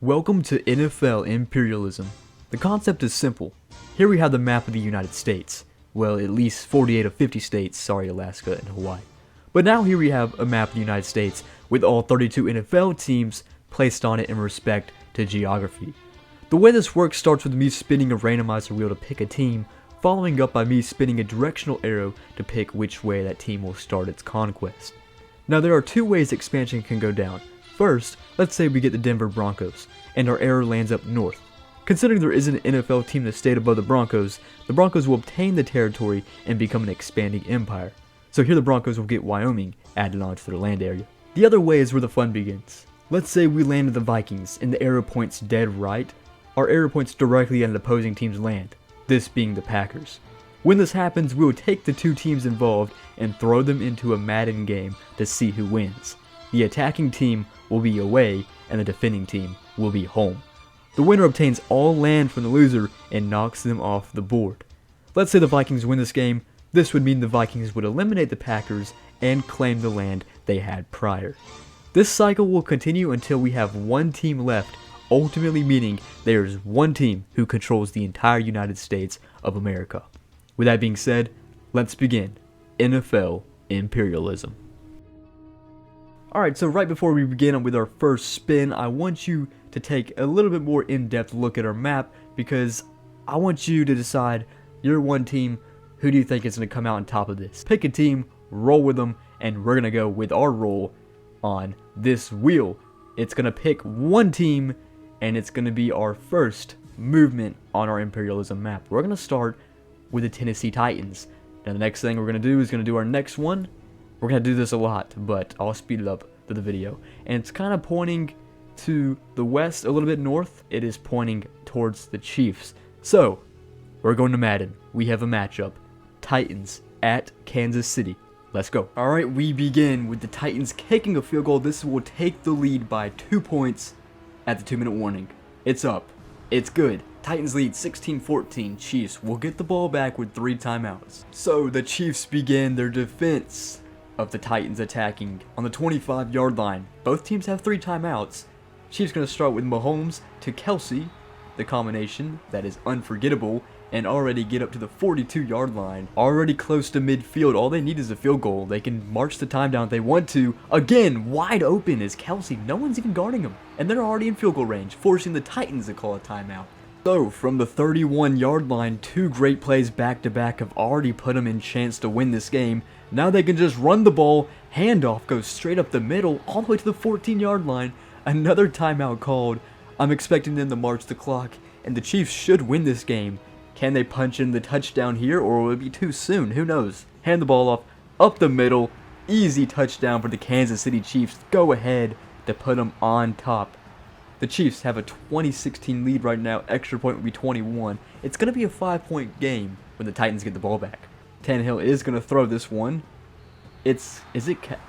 Welcome to NFL Imperialism. The concept is simple. Here we have the map of the United States. Well, at least 48 of 50 states, sorry Alaska and Hawaii. But now here we have a map of the United States with all 32 NFL teams placed on it in respect to geography. The way this works starts with me spinning a randomizer wheel to pick a team, following up by me spinning a directional arrow to pick which way that team will start its conquest. Now there are two ways expansion can go down. First, let's say we get the Denver Broncos, and our arrow lands up north. Considering there isn't an NFL team that stayed above the Broncos will obtain the territory and become an expanding empire. So here the Broncos will get Wyoming added onto their land area. The other way is where the fun begins. Let's say we landed the Vikings, and the arrow points dead right. Our arrow points directly at an opposing team's land, this being the Packers. When this happens, we will take the two teams involved and throw them into a Madden game to see who wins. The attacking team will be away, and the defending team will be home. The winner obtains all land from the loser and knocks them off the board. Let's say the Vikings win this game. This would mean the Vikings would eliminate the Packers and claim the land they had prior. This cycle will continue until we have one team left, ultimately meaning there is one team who controls the entire United States of America. With that being said, let's begin NFL Imperialism. Alright, so right before we begin with our first spin, I want you to take a little bit more in-depth look at our map, because I want you to decide, your one team, who do you think is going to come out on top of this? Pick a team, roll with them, and we're going to go with our roll on this wheel. It's going to pick one team, and it's going to be our first movement on our Imperialism map. We're going to start with the Tennessee Titans. Now the next thing we're going to do is going to do our next one. We're going to do this a lot, but I'll speed it up to the video. And it's kind of pointing to the west, a little bit north. It is pointing towards the Chiefs. So, we're going to Madden. We have a matchup. Titans at Kansas City. Let's go. Alright, we begin with the Titans kicking a field goal. This will take the lead by 2 points at the 2-minute warning. It's up. It's good. Titans lead 16-14. Chiefs will get the ball back with 3 timeouts. So, the Chiefs begin their defense of the Titans attacking on the 25-yard line. Both teams have 3 timeouts. Chiefs going to start with Mahomes to Kelsey, the combination that is unforgettable, and already get up to the 42-yard line. Already close to midfield. All they need is a field goal. They can march the time down if they want to. Again, wide open is Kelsey. No one's even guarding him. And they're already in field goal range, forcing the Titans to call a timeout. So, from the 31-yard line, 2 great plays back-to-back have already put them in chance to win this game. Now they can just run the ball, handoff goes straight up the middle, all the way to the 14-yard line. Another timeout called. I'm expecting them to march the clock, and the Chiefs should win this game. Can they punch in the touchdown here, or will it be too soon? Who knows? Hand the ball off, up the middle, easy touchdown for the Kansas City Chiefs. Go ahead to put them on top. The Chiefs have a 20-16 lead right now. Extra point will be 21. It's going to be a 5-point game when the Titans get the ball back. Tannehill is going to throw this one.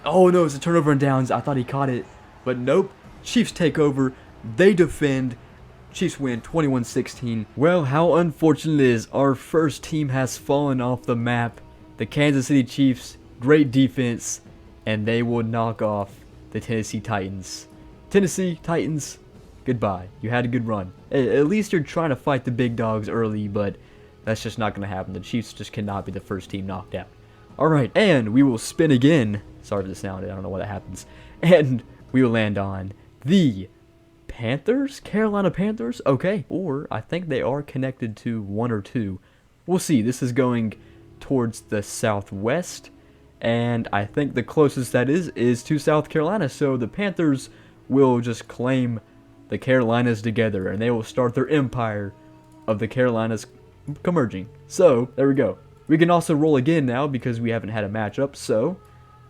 Oh no, it's a turnover and downs. I thought he caught it, but nope. Chiefs take over. They defend. Chiefs win 21-16. Well, how unfortunate it is. Our first team has fallen off the map. The Kansas City Chiefs, great defense, and they will knock off the Tennessee Titans. Tennessee Titans, goodbye. You had a good run. At least you're trying to fight the big dogs early, but that's just not going to happen. The Chiefs just cannot be the first team knocked out. Alright, and we will spin again. Sorry for the sound, I don't know why that happens. And we will land on the Panthers? Carolina Panthers? Okay. Or I think they are connected to 1 or 2. We'll see. This is going towards the southwest. And I think the closest that is to South Carolina. So the Panthers will just claim the Carolinas together, and they will start their empire of the Carolinas converging. So, there we go. We can also roll again now because we haven't had a matchup, so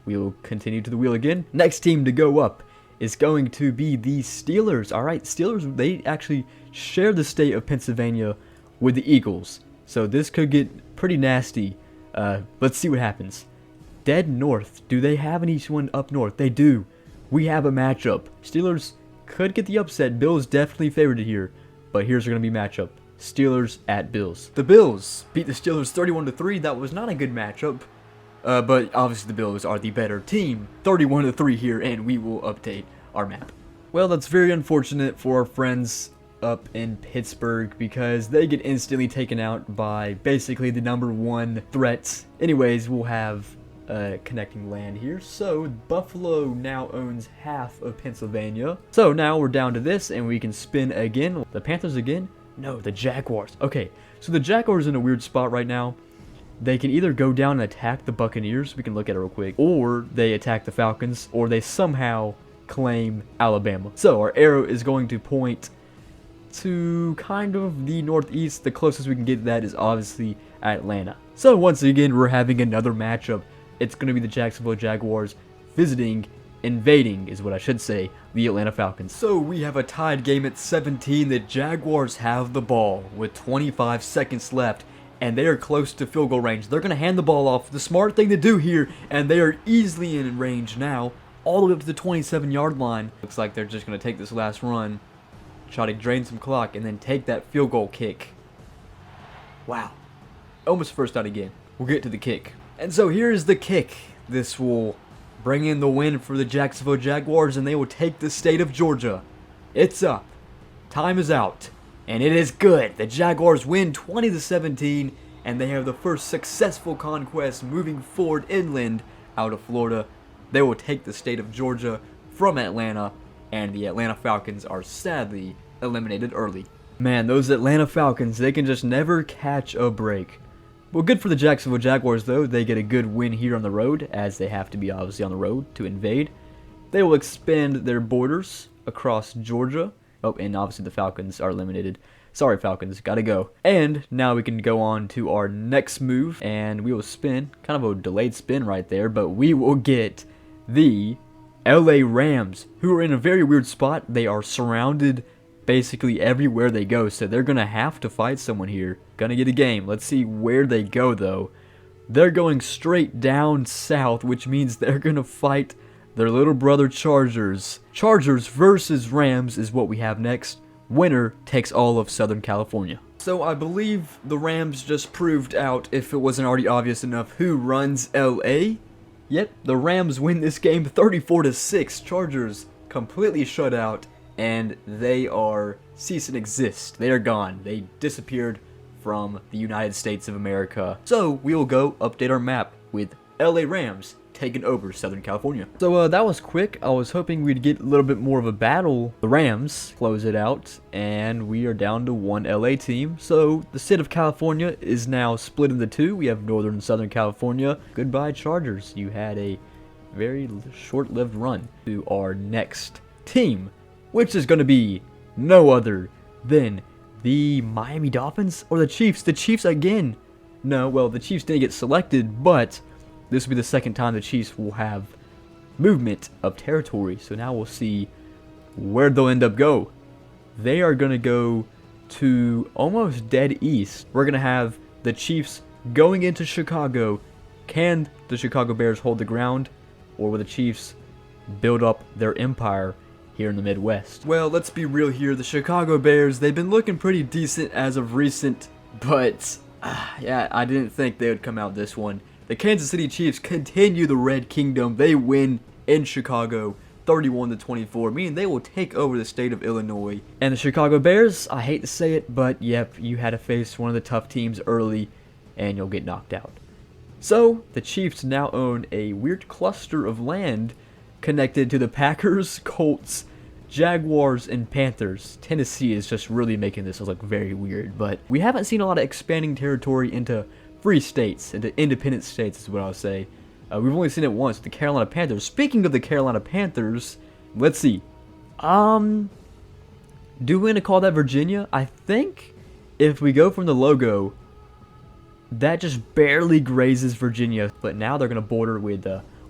we will continue to the wheel again. Next team to go up is going to be the Steelers. Alright, Steelers, they actually share the state of Pennsylvania with the Eagles. So this could get pretty nasty. Let's see what happens. Dead north. Do they have anyone up north? They do. We have a matchup. Steelers could get the upset. Bills definitely favored it here. But here's going to be matchup. Steelers at Bills. The Bills beat the Steelers 31-3. That was not a good matchup. But obviously the Bills are the better team. 31-3 here, and we will update our map. Well, that's very unfortunate for our friends up in Pittsburgh because they get instantly taken out by basically the #1 threat. Anyways, we'll have connecting land here. So Buffalo now owns half of Pennsylvania. So now we're down to this and we can spin again. The Panthers again? No, the Jaguars. Okay, so the Jaguars in a weird spot right now. They can either go down and attack the Buccaneers, we can look at it real quick, or they attack the Falcons, or they somehow claim Alabama. So our arrow is going to point to kind of the northeast. The closest we can get to that is obviously Atlanta. So once again, we're having another matchup. It's going to be the Jacksonville Jaguars invading is what I should say, the Atlanta Falcons. So we have a tied game at 17. The Jaguars have the ball with 25 seconds left, and they are close to field goal range. They're going to hand the ball off. The smart thing to do here, and they are easily in range now, all the way up to the 27-yard line. Looks like they're just going to take this last run, try to drain some clock, and then take that field goal kick. Wow. Almost first out again. We'll get to the kick. And so here is the kick. This will bring in the win for the Jacksonville Jaguars, and they will take the state of Georgia. It's up. Time is out. And it is good. The Jaguars win 20-17, and they have the first successful conquest moving forward inland out of Florida. They will take the state of Georgia from Atlanta, and the Atlanta Falcons are sadly eliminated early. Man, those Atlanta Falcons, they can just never catch a break. Well, good for the Jacksonville Jaguars, though. They get a good win here on the road, as they have to be obviously on the road to invade. They will expand their borders across Georgia. Oh, and obviously the Falcons are eliminated. Sorry, Falcons, gotta go. And now we can go on to our next move, and we will spin. Kind of a delayed spin right there, but we will get the LA Rams, who are in a very weird spot. They are surrounded basically everywhere they go, so they're gonna have to fight someone here. Gonna get a game. Let's see where they go, though. They're going straight down south, which means they're gonna fight their little brother Chargers. Chargers versus Rams is what we have next. Winner takes all of Southern California. So I believe the Rams just proved out, if it wasn't already obvious enough, who runs LA. Yep, the Rams win this game 34-6. Chargers completely shut out, and they are cease and exist. They are gone. They disappeared from the United States of America. So we will go update our map with LA Rams taking over Southern California. So that was quick. I was hoping we'd get a little bit more of a battle. The Rams close it out, and we are down to one LA team. So the state of California is now split into two. We have Northern and Southern California. Goodbye, Chargers. You had a very short-lived run to our next team, which is going to be no other than the Miami Dolphins or the Chiefs. The Chiefs again. No, well, the Chiefs didn't get selected, but this will be the second time the Chiefs will have movement of territory. So now we'll see where they'll end up go. They are going to go to almost dead east. We're going to have the Chiefs going into Chicago. Can the Chicago Bears hold the ground, or will the Chiefs build up their empire here in the Midwest? Well, let's be real here. The Chicago Bears, they've been looking pretty decent as of recent, but yeah, I didn't think they would come out this one. The Kansas City Chiefs continue the Red Kingdom. They win in Chicago 31-24, meaning they will take over the state of Illinois. And the Chicago Bears, I hate to say it, but yep, you had to face one of the tough teams early, and you'll get knocked out. So, the Chiefs now own a weird cluster of land connected to the Packers, Colts, Jaguars, and Panthers. Tennessee is just really making this look very weird, but we haven't seen a lot of expanding territory into free states, into independent states is what I'll say. We've only seen it once, the Carolina Panthers. Speaking of the Carolina Panthers, let's see. Do we want to call that Virginia? I think if we go from the logo, that just barely grazes Virginia. But now they're going to border with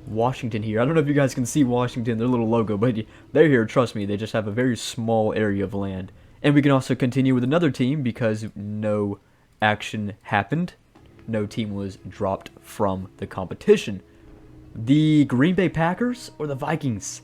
Washington here. I don't know if you guys can see Washington, their little logo, but they're here, trust me. They just have a very small area of land. And we can also continue with another team because no action happened. No team was dropped from the competition. The Green Bay Packers or the Vikings?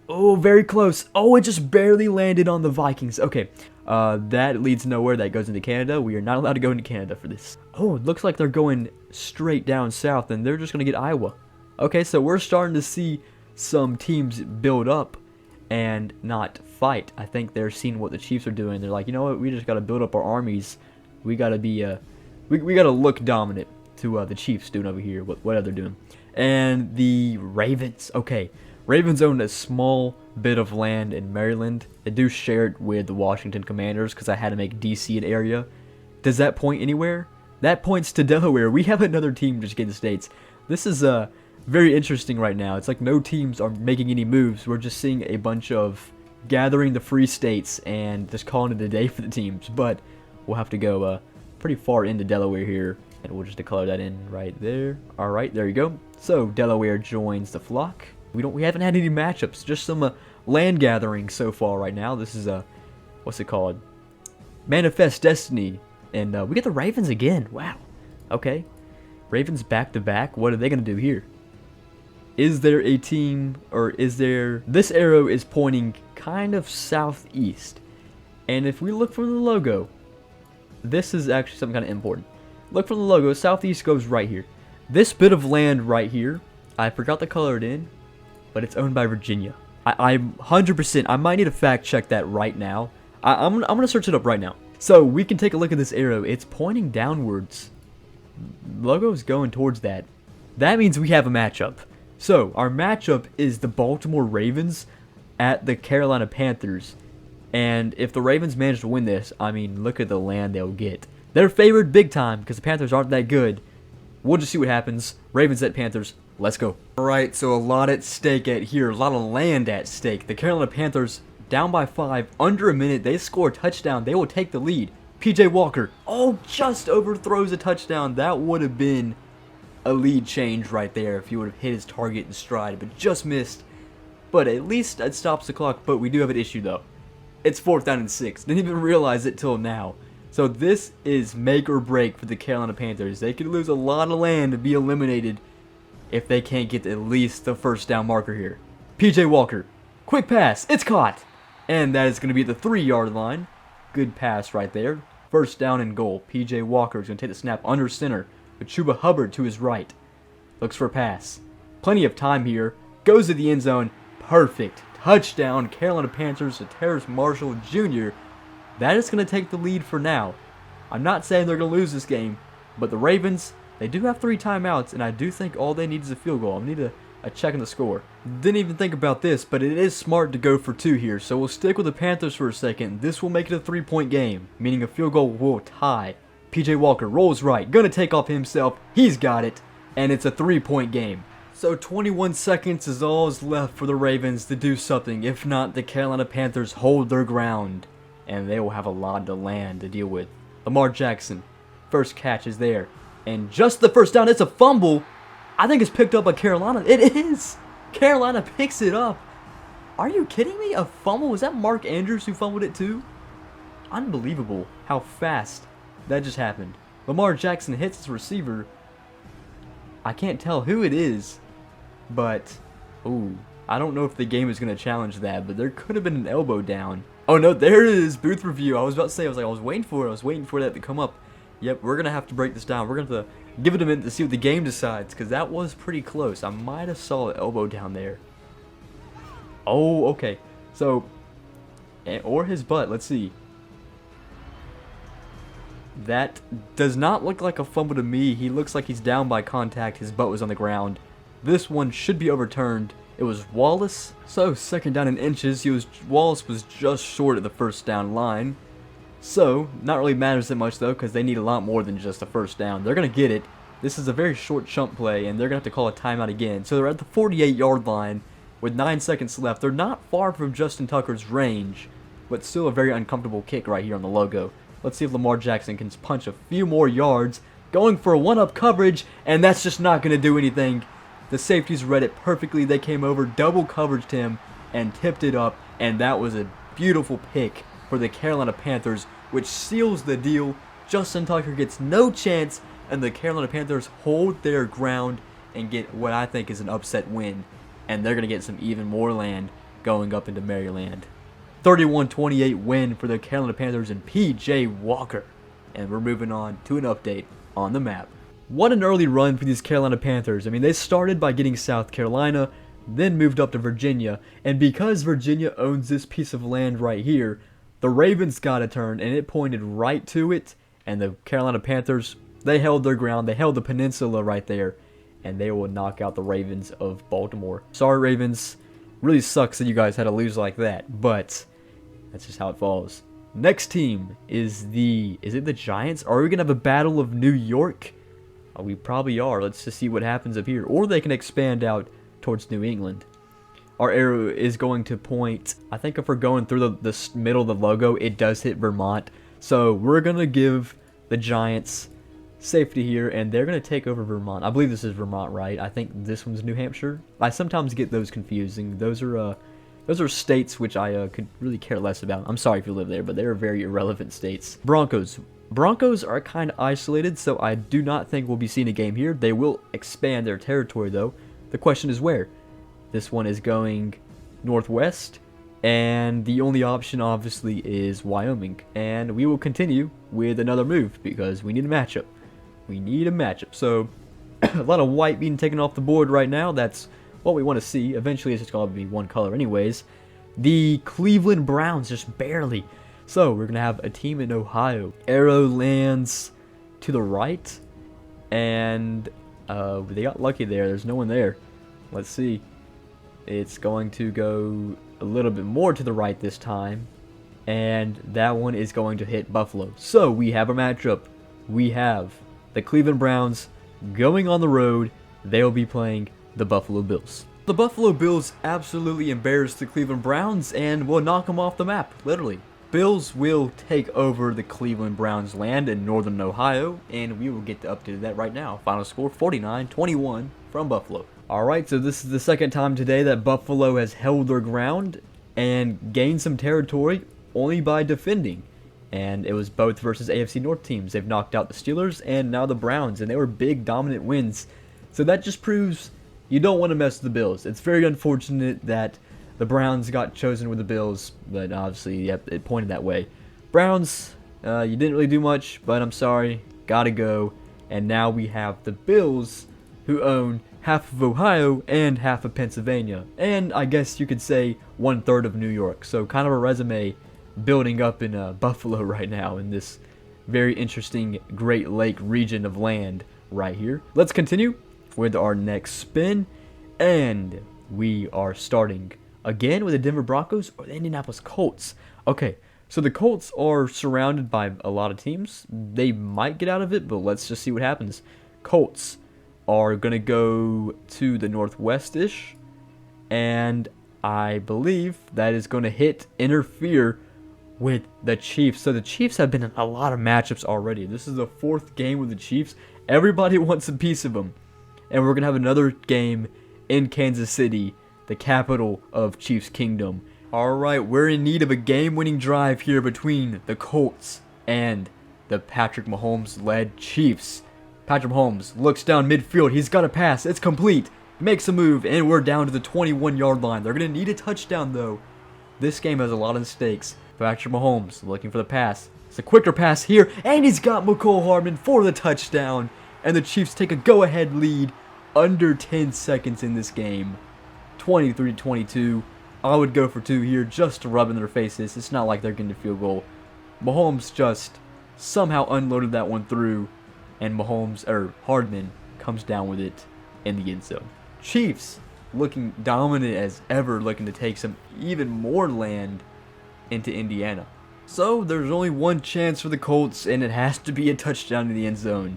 Oh, very close. Oh, it just barely landed on the Vikings. Okay, that leads nowhere. That goes into Canada. We are not allowed to go into Canada for this. Oh, it looks like they're going straight down south, and they're just going to get Iowa. Okay, so we're starting to see some teams build up, and not fight. I think they're seeing what the Chiefs are doing. They're like, you know what, we just got to build up our armies. We got to be, we got to look dominant to the Chiefs doing over here, what they're doing. And the Ravens, okay. Ravens own a small bit of land in Maryland. They do share it with the Washington Commanders because I had to make DC an area. Does that point anywhere? That points to Delaware. We have another team just getting states. This is very interesting right now. It's like no teams are making any moves. We're just seeing a bunch of gathering the free states and just calling it a day for the teams. But we'll have to go pretty far into Delaware here, and we'll just declare that in right there. All right, there you go. So Delaware joins the flock. We haven't had any matchups, just some land gathering so far right now. This is what's it called? Manifest Destiny, and we get the Ravens again. Wow. Okay, Ravens back to back. What are they gonna do here? Is there a team, or is there? This arrow is pointing kind of southeast, and if we look from the logo, this is actually something kind of important. Look from the logo. Southeast goes right here. This bit of land right here, I forgot to color it in, but it's owned by Virginia. I'm 100%. I might need to fact check that right now. I'm gonna search it up right now. So we can take a look at this arrow. It's pointing downwards. Logo's going towards that. That means we have a matchup. So our matchup is the Baltimore Ravens at the Carolina Panthers. And if the Ravens manage to win this, I mean, look at the land they'll get. They're favored big time because the Panthers aren't that good. We'll just see what happens. Ravens at Panthers. Let's go. Alright, so a lot at stake at here. A lot of land at stake. The Carolina Panthers down by 5. Under a minute. They score a touchdown. They will take the lead. PJ Walker. Oh, just overthrows a touchdown. That would have been a lead change right there if he would have hit his target in stride. But just missed. But at least it stops the clock. But we do have an issue though. It's 4th down and 6. Didn't even realize it till now. So this is make or break for the Carolina Panthers. They could lose a lot of land to be eliminated if they can't get at least the first down marker here. PJ Walker. Quick pass. It's caught. And that is going to be the 3-yard line. Good pass right there. First down and goal. PJ Walker is going to take the snap under center with Chuba Hubbard to his right. Looks for a pass. Plenty of time here. Goes to the end zone. Perfect. Touchdown. Carolina Panthers to Terrace Marshall Jr. That is going to take the lead for now. I'm not saying they're going to lose this game, but the Ravens, they do have 3 timeouts, and I do think all they need is a field goal. I need a check on the score. Didn't even think about this, but it is smart to go for 2 here, so we'll stick with the Panthers for a second. This will make it a 3-point game, meaning a field goal will tie. PJ Walker rolls right, gonna take off himself. He's got it, and it's a 3-point game. So 21 seconds is all is left for the Ravens to do something. If not, the Carolina Panthers hold their ground, and they will have a lot of land to deal with. Lamar Jackson, first catch is there. And just the first down, it's a fumble. I think it's picked up by Carolina. It is. Carolina picks it up. Are you kidding me? A fumble? Was that Mark Andrews who fumbled it too? Unbelievable how fast that just happened. Lamar Jackson hits his receiver. I can't tell who it is, but ooh, I don't know if the game is going to challenge that, but there could have been an elbow down. Oh no, there it is. Booth review. I was about to say, I was waiting for it. I was waiting for that to come up. Yep, we're going to have to break this down. We're going to have to give it a minute to see what the game decides, because that was pretty close. I might have saw an elbow down there. Oh, okay. So, or his butt. Let's see. That does not look like a fumble to me. He looks like he's down by contact. His butt was on the ground. This one should be overturned. It was Wallace. So, 2nd down in inches. Wallace was just short of the first down line. So, not really matters that much though, because they need a lot more than just a first down. They're going to get it. This is a very short chunk play, and they're going to have to call a timeout again. So they're at the 48-yard line with 9 seconds left. They're not far from Justin Tucker's range, but still a very uncomfortable kick right here on the logo. Let's see if Lamar Jackson can punch a few more yards, going for a one-up coverage, and that's just not going to do anything. The safeties read it perfectly. They came over, double coveraged him, and tipped it up, and that was a beautiful pick for the Carolina Panthers, which seals the deal. Justin Tucker gets no chance, and the Carolina Panthers hold their ground and get what I think is an upset win. And they're going to get some even more land going up into Maryland. 31-28 win for the Carolina Panthers and PJ Walker. And we're moving on to an update on the map. What an early run for these Carolina Panthers. I mean, they started by getting South Carolina. then moved up to Virginia. And because Virginia owns this piece of land right here, the Ravens got a turn, and it pointed right to it. And the Carolina Panthers, they held their ground. They held the peninsula right there, and they will knock out the Ravens of Baltimore. Sorry, Ravens. Really sucks that you guys had to lose like that, but that's just how it falls. Next team is it the Giants? Are we going to have a battle of New York? We probably are. Let's just see what happens up here. Or they can expand out towards New England. Our arrow is going to point, I think if we're going through the middle of the logo, it does hit Vermont. So we're going to give the Giants safety here, and they're going to take over Vermont. I believe this is Vermont, right? I think this one's New Hampshire. I sometimes get those confusing. Those are states which I could really care less about. I'm sorry if you live there, but they're very irrelevant states. Broncos. Broncos are kind of isolated, so I do not think we'll be seeing a game here. They will expand their territory, though. The question is where? This one is going northwest, and the only option, obviously, is Wyoming. And we will continue with another move, because we need a matchup. We need a matchup. So, a lot of white being taken off the board right now. That's what we want to see. Eventually, it's just going to be one color anyways. The Cleveland Browns, just barely. So, we're going to have a team in Ohio. Arrow lands to the right. And they got lucky there. There's no one there. Let's see. It's going to go a little bit more to the right this time. And that one is going to hit Buffalo. So, we have a matchup. We have the Cleveland Browns going on the road. They'll be playing the Buffalo Bills. The Buffalo Bills absolutely embarrassed the Cleveland Browns and will knock them off the map, literally. Bills will take over the Cleveland Browns land in northern Ohio, and we will get to update that right now. Final score 49-21 from Buffalo. Alright, so this is the second time today that Buffalo has held their ground and gained some territory only by defending. And it was both versus AFC North teams. They've knocked out the Steelers and now the Browns, and they were big, dominant wins. So that just proves you don't want to mess with the Bills. It's very unfortunate that the Browns got chosen with the Bills, but obviously, yep, it pointed that way. Browns, you didn't really do much, but I'm sorry, gotta go. And now we have the Bills, who own half of Ohio and half of Pennsylvania. And I guess you could say 1/3 of New York. So kind of a resume building up in Buffalo right now in this very interesting Great Lake region of land right here. Let's continue with our next spin, and we are starting again with the Denver Broncos or the Indianapolis Colts. Okay, so the Colts are surrounded by a lot of teams. They might get out of it, but let's just see what happens. Colts are going to go to the northwest-ish, and I believe that is going to interfere with the Chiefs. So the Chiefs have been in a lot of matchups already. This is the fourth game with the Chiefs. Everybody wants a piece of them. And we're going to have another game in Kansas City, the capital of Chiefs Kingdom. Alright, we're in need of a game-winning drive here between the Colts and the Patrick Mahomes-led Chiefs. Patrick Mahomes looks down midfield. He's got a pass. It's complete. Makes a move, and we're down to the 21-yard line. They're going to need a touchdown, though. This game has a lot of stakes. Patrick Mahomes looking for the pass. It's a quicker pass here, and he's got McCole Hardman for the touchdown. And the Chiefs take a go-ahead lead under 10 seconds in this game. 23-22. I would go for 2 here just to rub in their faces. It's not like they're getting a field goal. Mahomes just somehow unloaded that one through, and Hardman comes down with it in the end zone. Chiefs looking dominant as ever, looking to take some even more land into Indiana. So there's only one chance for the Colts, and it has to be a touchdown in the end zone.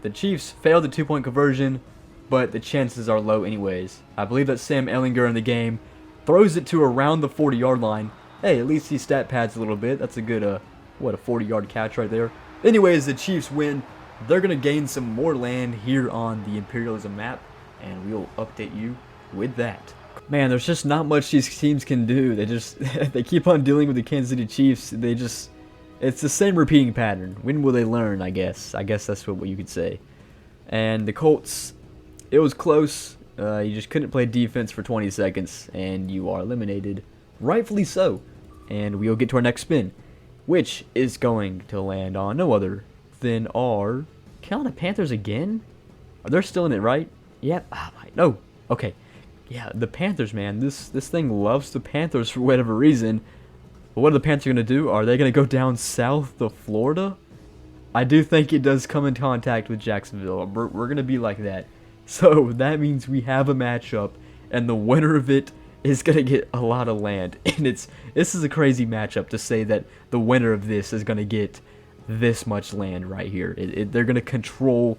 The Chiefs failed the 2-point conversion, but the chances are low anyways. I believe that Sam Ehlinger in the game throws it to around the 40-yard line. Hey, at least he stat pads a little bit. That's a good, a 40-yard catch right there. Anyways, the Chiefs win. They're going to gain some more land here on the Imperialism map, and we'll update you with that. Man, there's just not much these teams can do. They keep on dealing with the Kansas City Chiefs. It's the same repeating pattern. When will they learn, I guess? I guess that's what you could say. And the Colts, it was close. You just couldn't play defense for 20 seconds, and you are eliminated. Rightfully so. And we'll get to our next spin, which is going to land on no other than our Carolina Panthers again. Are they still in it, right? Yep. No. Okay. Yeah, the Panthers, man. This thing loves the Panthers for whatever reason. But what are the Panthers going to do? Are they going to go down south to Florida? I do think it does come in contact with Jacksonville. We're going to be like that. So that means we have a matchup, and the winner of it is going to get a lot of land. And this is a crazy matchup to say that the winner of this is going to get this much land right here. They're going to control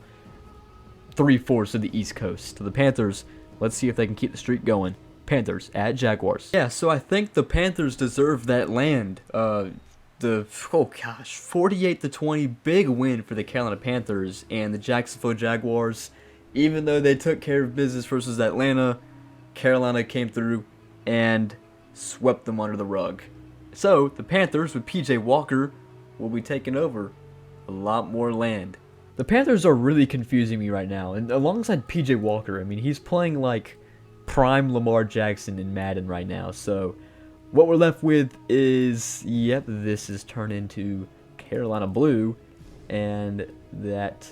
3/4 of the East Coast. So the Panthers, let's see if they can keep the streak going. Panthers at Jaguars. Yeah, so I think the Panthers deserve that land. Oh gosh, 48-20, big win for the Carolina Panthers, and the Jacksonville Jaguars, even though they took care of business versus Atlanta, Carolina came through and swept them under the rug. So the Panthers with PJ Walker will be taking over a lot more land. The Panthers are really confusing me right now, and alongside PJ Walker, I mean, he's playing like prime Lamar Jackson in Madden right now. So what we're left with is, yep, this is turned into Carolina blue, and that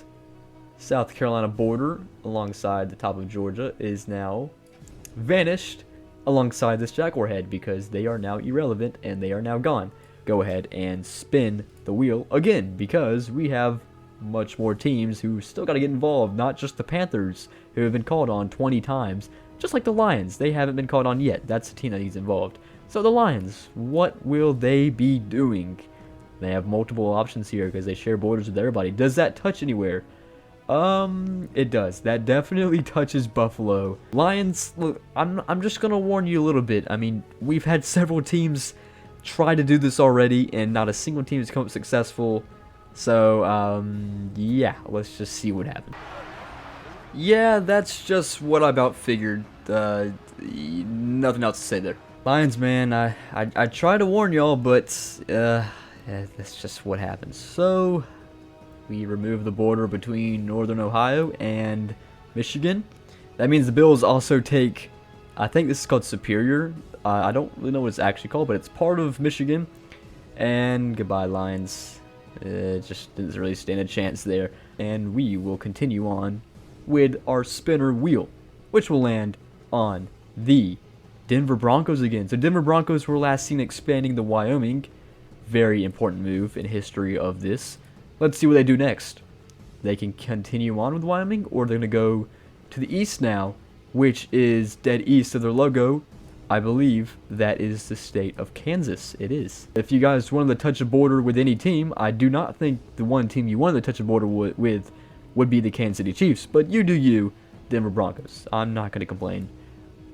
South Carolina border alongside the top of Georgia is now vanished alongside this Jaguar head, because they are now irrelevant and they are now gone. Go ahead and spin the wheel again, because we have much more teams who still got to get involved, not just the Panthers, who have been called on 20 times. Just like the Lions, they haven't been called on yet. That's the team that needs involved. So the Lions, what will they be doing? They have multiple options here because they share borders with everybody. Does that touch anywhere? It does. That definitely touches Buffalo. Lions, look, I'm just gonna warn you a little bit. I mean, we've had several teams try to do this already, and not a single team has come up successful. So, yeah, let's just see what happens. Yeah, that's just what I about figured. Nothing else to say there. Lions, man, I try to warn y'all, but that's just what happens. So we remove the border between Northern Ohio and Michigan. That means the Bills also take, I think this is called Superior. I don't really know what it's actually called, but it's part of Michigan. And goodbye, Lions. It just doesn't really stand a chance there. And we will continue on with our spinner wheel, which will land on the Denver Broncos again. So Denver Broncos were last seen expanding to Wyoming. Very important move in history of this. Let's see what they do next. They can continue on with Wyoming, or they're going to go to the east now, which is dead east of their logo. I believe that is the state of Kansas. It is. If you guys wanted to touch a border with any team, I do not think the one team you wanted to touch a border with would be the Kansas City Chiefs, but you do you, Denver Broncos. I'm not going to complain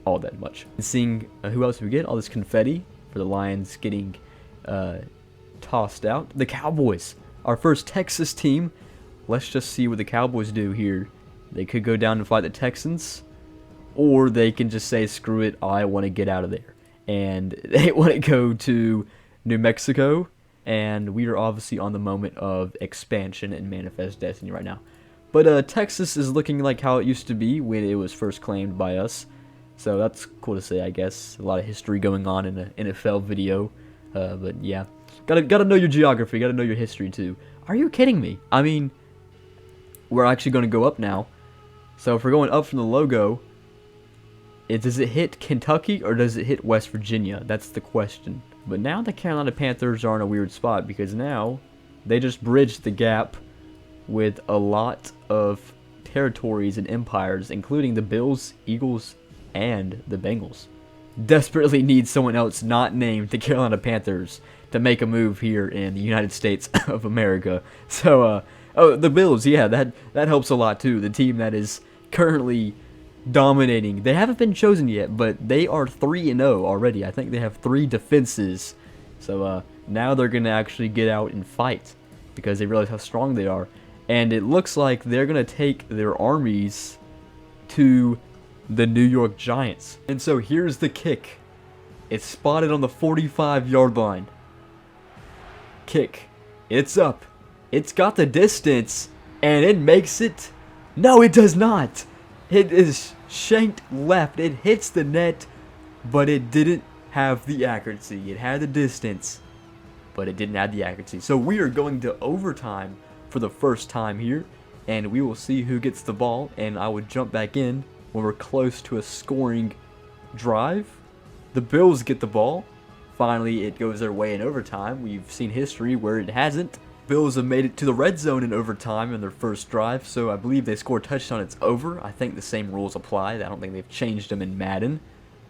all that much. And seeing who else we get, all this confetti for the Lions getting tossed out. The Cowboys, our first Texas team. Let's just see what the Cowboys do here. They could go down and fight the Texans, or they can just say, screw it, I want to get out of there. And they want to go to New Mexico, and we are obviously on the moment of expansion and manifest destiny right now. But Texas is looking like how it used to be when it was first claimed by us. So that's cool to say, I guess. A lot of history going on in an NFL video. But yeah, gotta know your geography, gotta know your history too. Are you kidding me? I mean, we're actually going to go up now. So if we're going up from the logo, does it hit Kentucky or does it hit West Virginia? That's the question. But now the Carolina Panthers are in a weird spot, because now they just bridged the gap with a lot of territories and empires, including the Bills, Eagles, and the Bengals. Desperately need someone else not named the Carolina Panthers to make a move here in the United States of America. So, oh, the Bills, yeah, that helps a lot too. The team that is currently dominating. They haven't been chosen yet, but they are 3-0 already. I think they have 3 defenses. So now they're going to actually get out and fight, because they realize how strong they are. And it looks like they're going to take their armies to the New York Giants. And so here's the kick. It's spotted on the 45-yard line. Kick. It's up. It's got the distance, and it makes it. No, it does not. It is shanked left. It hits the net, but it didn't have the accuracy. It had the distance, but it didn't have the accuracy. So we are going to overtime for the first time here, and we will see who gets the ball, and I would jump back in when we're close to a scoring drive. The Bills get the ball. Finally, it goes their way in overtime. We've seen history where it hasn't. Bills have made it to the red zone in overtime in their first drive, so I believe they score a touchdown. It's over. I think the same rules apply. I don't think they've changed them in Madden.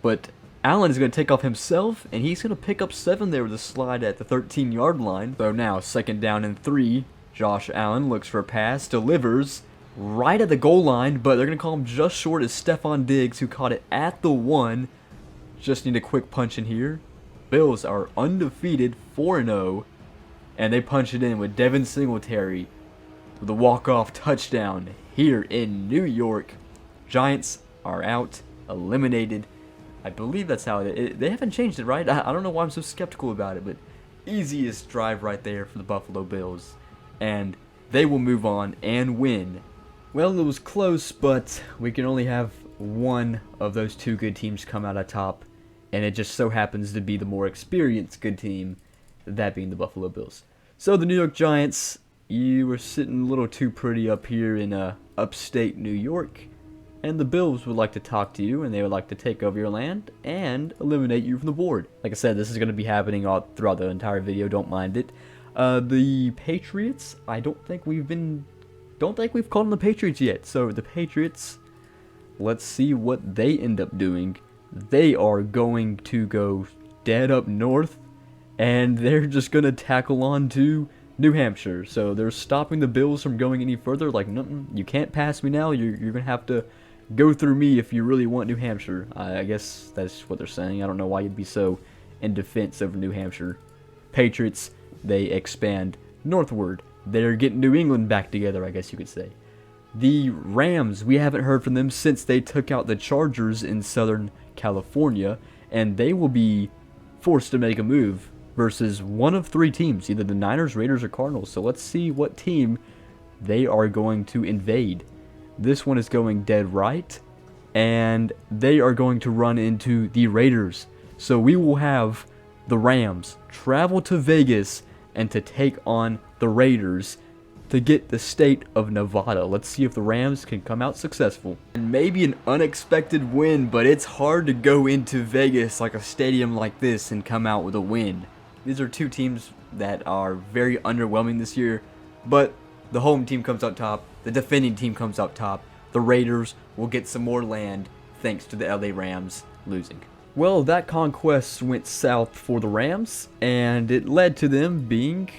But Allen is going to take off himself, and he's going to pick up 7 there with a slide at the 13-yard line. So now, 2nd down and 3. Josh Allen looks for a pass, delivers right at the goal line, but they're going to call him just short as Stephon Diggs, who caught it at the 1. Just need a quick punch in here. Bills are undefeated, 4-0. And they punch it in with Devin Singletary with a walk-off touchdown here in New York. Giants are out, eliminated. I believe that's how they haven't changed it, right? I don't know why I'm so skeptical about it, but easiest drive right there for the Buffalo Bills. And they will move on and win. Well, it was close, but we can only have one of those 2 good teams come out on top. And it just so happens to be the more experienced good team, that being the Buffalo Bills. So the New York Giants, you were sitting a little too pretty up here in upstate New York, and the Bills would like to talk to you, and they would like to take over your land and eliminate you from the board. Like I said, this is going to be happening all throughout the entire video. Don't mind it. The Patriots, I don't think we've called them the Patriots yet. So the Patriots, let's see what they end up doing. They are going to go dead up north, and they're just going to tackle on to New Hampshire. So they're stopping the Bills from going any further. Like, you can't pass me now. You're going to have to go through me if you really want New Hampshire. I guess that's what they're saying. I don't know why you'd be so in defense over New Hampshire. Patriots, they expand northward. They're getting New England back together, I guess you could say. The Rams, we haven't heard from them since they took out the Chargers in Southern California, and they will be forced to make a move versus one of 3 teams, either the Niners, Raiders, or Cardinals. So let's see what team they are going to invade. This one is going dead right, and they are going to run into the Raiders. So we will have the Rams travel to Vegas and to take on the Raiders to get the state of Nevada. Let's see if the Rams can come out successful. And maybe an unexpected win, but it's hard to go into Vegas, like a stadium like this, and come out with a win. These are 2 teams that are very underwhelming this year, but the home team comes out top, the defending team comes out top. The Raiders will get some more land thanks to the LA Rams losing. Well, that conquest went south for the Rams, and it led to them being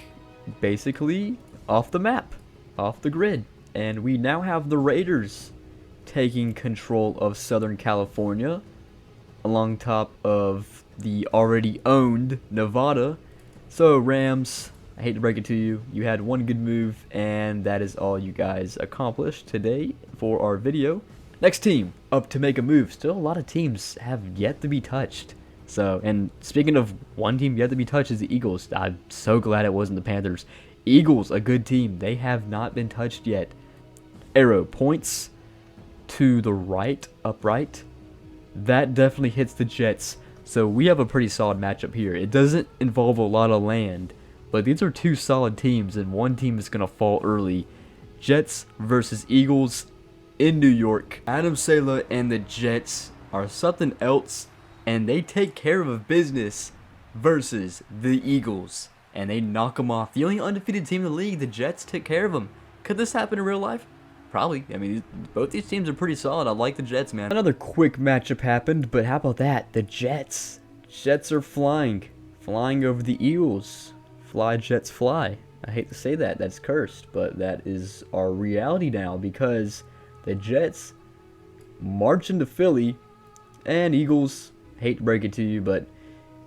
basically off the map, off the grid. And we now have the Raiders taking control of Southern California along top of the already owned Nevada. So Rams, I hate to break it to you, you had one good move, and that is all you guys accomplished today for our video. Next team up to make a move. Still a lot of teams have yet to be touched. So, and speaking of one team yet to be touched is the Eagles. I'm so glad it wasn't the Panthers. Eagles, a good team. They have not been touched yet. Arrow points to the right, upright. That definitely hits the Jets. So we have a pretty solid matchup here. It doesn't involve a lot of land, but these are 2 solid teams, and one team is going to fall early. Jets versus Eagles in New York. Adam Saleh and the Jets are something else, and they take care of business versus the Eagles. And they knock them off. The only undefeated team in the league, the Jets, took care of them. Could this happen in real life? Probably. I mean, both these teams are pretty solid. I like the Jets, man. Another quick matchup happened, but how about that? The Jets. Jets are flying. Flying over the Eagles. Fly, Jets, fly. I hate to say that. That's cursed. But that is our reality now, because the Jets march into Philly, and Eagles, hate to break it to you, but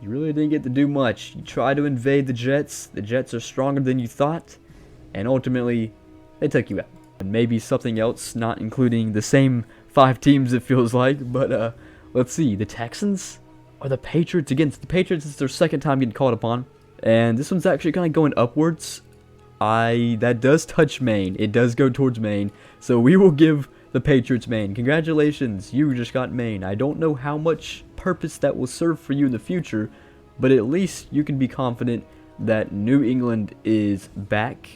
you really didn't get to do much. You tried to invade the Jets are stronger than you thought, and ultimately, they took you out. And maybe something else, not including the same 5 teams it feels like, but let's see, the Texans or the Patriots against the Patriots. It's their 2nd time getting called upon, and this one's actually kind of going upwards. That does touch Maine. It does go towards Maine, so we will give the Patriots Maine. Congratulations, you just got Maine. I don't know how much purpose that will serve for you in the future, but at least you can be confident that New England is back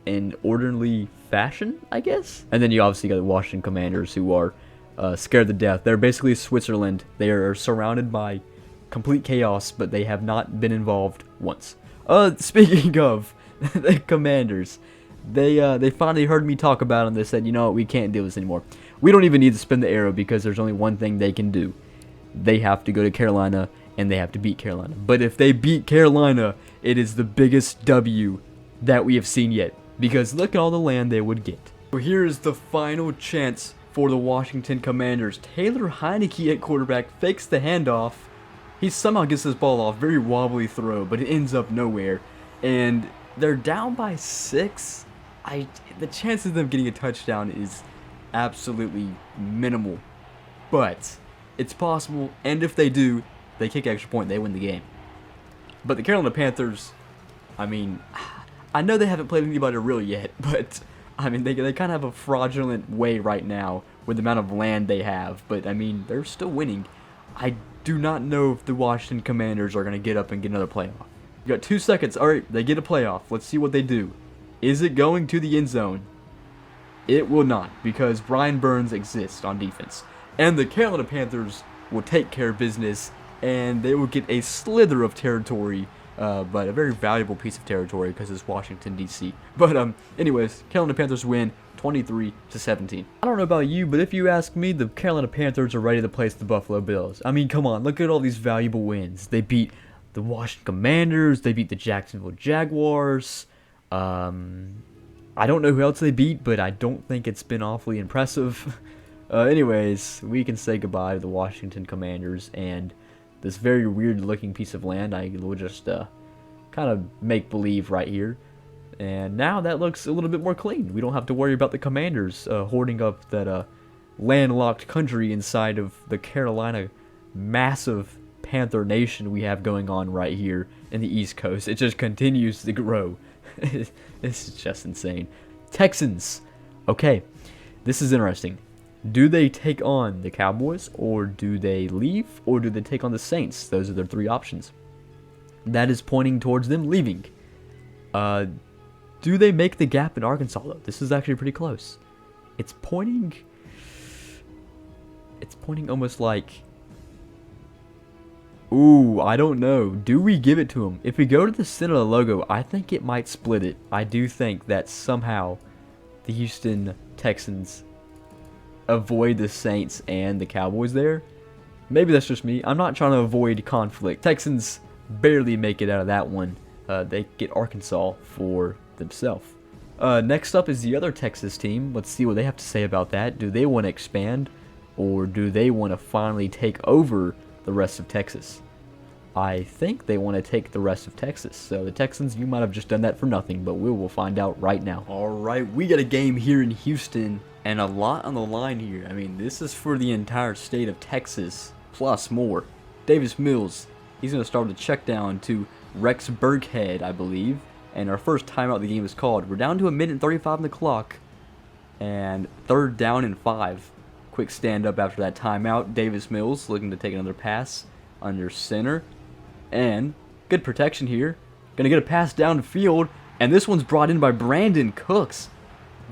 in orderly fashion, I guess. And then you obviously got the Washington Commanders, who are scared to death. They're basically Switzerland. They are surrounded by complete chaos, but they have not been involved once. Speaking of the Commanders, they finally heard me talk about them. They said, you know what, we can't do this anymore. We don't even need to spin the arrow because there's only one thing they can do. They have to go to Carolina and they have to beat Carolina. But if they beat Carolina, it is the biggest W that we have seen yet, because look at all the land they would get. So here is the final chance for the Washington Commanders. Taylor Heineke at quarterback fakes the handoff. He somehow gets this ball off, very wobbly throw, but it ends up nowhere. And they're down by 6. The chances of them getting a touchdown is absolutely minimal, but it's possible. And if they do, they kick extra point, they win the game. But the Carolina Panthers, I mean, I know they haven't played anybody real yet, but I mean, they kind of have a fraudulent way right now with the amount of land they have. But I mean, they're still winning. I do not know if the Washington Commanders are going to get up and get another playoff. You got 2 seconds. All right, they get a playoff. Let's see what they do. Is it going to the end zone? It will not, because Brian Burns exists on defense. And the Carolina Panthers will take care of business, and they will get a slither of territory, but a very valuable piece of territory because it's Washington, D.C. But anyways, Carolina Panthers win 23-17. I don't know about you, but if you ask me, the Carolina Panthers are ready to place the Buffalo Bills. I mean, come on, look at all these valuable wins. They beat the Washington Commanders, they beat the Jacksonville Jaguars. I don't know who else they beat, but I don't think it's been awfully impressive. Anyways, we can say goodbye to the Washington Commanders and this very weird looking piece of land. I will just kind of make believe right here. And now that looks a little bit more clean. We don't have to worry about the Commanders hoarding up that landlocked country inside of the Carolina massive Panther Nation we have going on right here in the East Coast. It just continues to grow. This is just insane. Texans. Okay, this is interesting. Do they take on the Cowboys, or do they leave, or do they take on the Saints? Those are their 3 options. That is pointing towards them leaving. Do they make the gap in Arkansas, though? This is actually pretty close. It's pointing almost like, ooh, I don't know. Do we give it to them? If we go to the center of the logo, I think it might split it. I do think that somehow the Houston Texans avoid the Saints and the Cowboys there. Maybe that's just me. I'm not trying to avoid conflict. Texans barely make it out of that one. They get Arkansas for themselves. Next up is the other Texas team. Let's see what they have to say about that. Do they want to expand, or do they want to finally take over the rest of Texas? I think they want to take the rest of Texas. So the Texans, you might have just done that for nothing, but we will find out right now. Alright, we got a game here in Houston, and a lot on the line here. I mean, this is for the entire state of Texas, plus more. Davis Mills, he's going to start the check down to Rex Burkhead, I believe. And our first timeout the game is called. We're down to 1:35 on the clock, and 3rd down and 5. Quick stand up after that timeout. Davis Mills looking to take another pass under center. And good protection here. Gonna get a pass down the field. And this one's brought in by Brandon Cooks.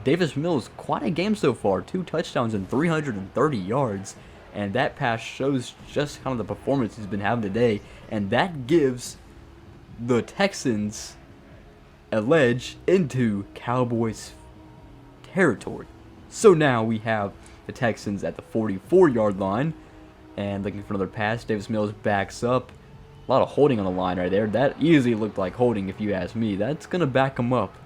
Davis Mills, quite a game so far. 2 touchdowns and 330 yards. And that pass shows just kind of the performance he's been having today. And that gives the Texans a ledge into Cowboys territory. So now we have the Texans at the 44-yard line and looking for another pass. Davis Mills backs up. A lot of holding on the line right there. That easily looked like holding if you ask me. That's going to back him up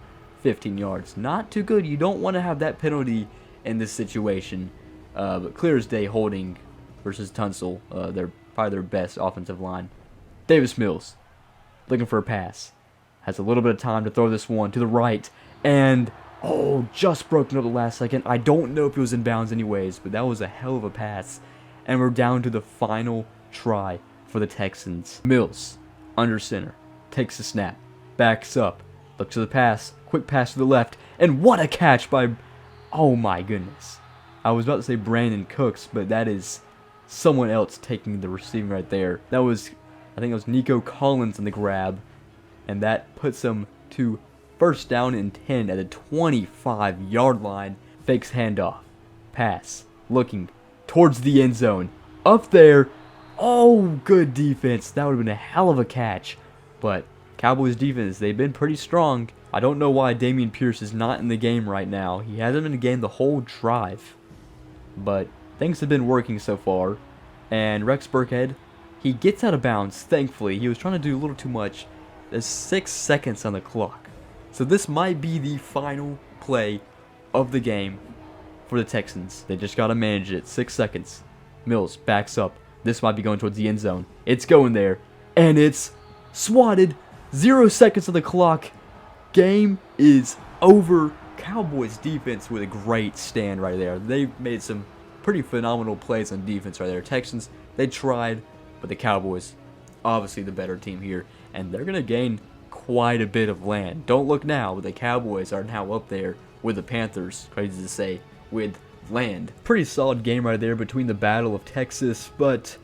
15 yards. Not too good. You don't want to have that penalty in this situation. But clear as day holding versus Tunsil. They're probably their best offensive line. Davis Mills looking for a pass. Has a little bit of time to throw this one to the right. And, oh, just broken up the last second. I don't know if it was in bounds anyways, but that was a hell of a pass. And we're down to the final try for the Texans. Mills, under center, takes the snap, backs up, looks to the pass, quick pass to the left, and what a catch by, oh my goodness. I was about to say Brandon Cooks, but that is someone else taking the receiving right there. That was, I think it was Nico Collins in the grab, and that puts him to 1st down and 10 at the 25-yard line. Fakes handoff, pass, looking, towards the end zone. Up there. Oh, good defense. That would have been a hell of a catch. But Cowboys defense, they've been pretty strong. I don't know why Dameon Pierce is not in the game right now. He hasn't been in the game the whole drive. But things have been working so far. And Rex Burkhead, he gets out of bounds, thankfully. He was trying to do a little too much. There's 6 seconds on the clock. So this might be the final play of the game for the Texans. They just got to manage it. 6 seconds. Mills backs up. This might be going towards the end zone. It's going there. And it's swatted. 0 seconds on the clock. Game is over. Cowboys defense with a great stand right there. They made some pretty phenomenal plays on defense right there. Texans, they tried, but the Cowboys, obviously the better team here. And they're going to gain quite a bit of land. Don't look now, but the Cowboys are now up there with the Panthers, crazy to say, with land. Pretty solid game right there between the Battle of Texas, but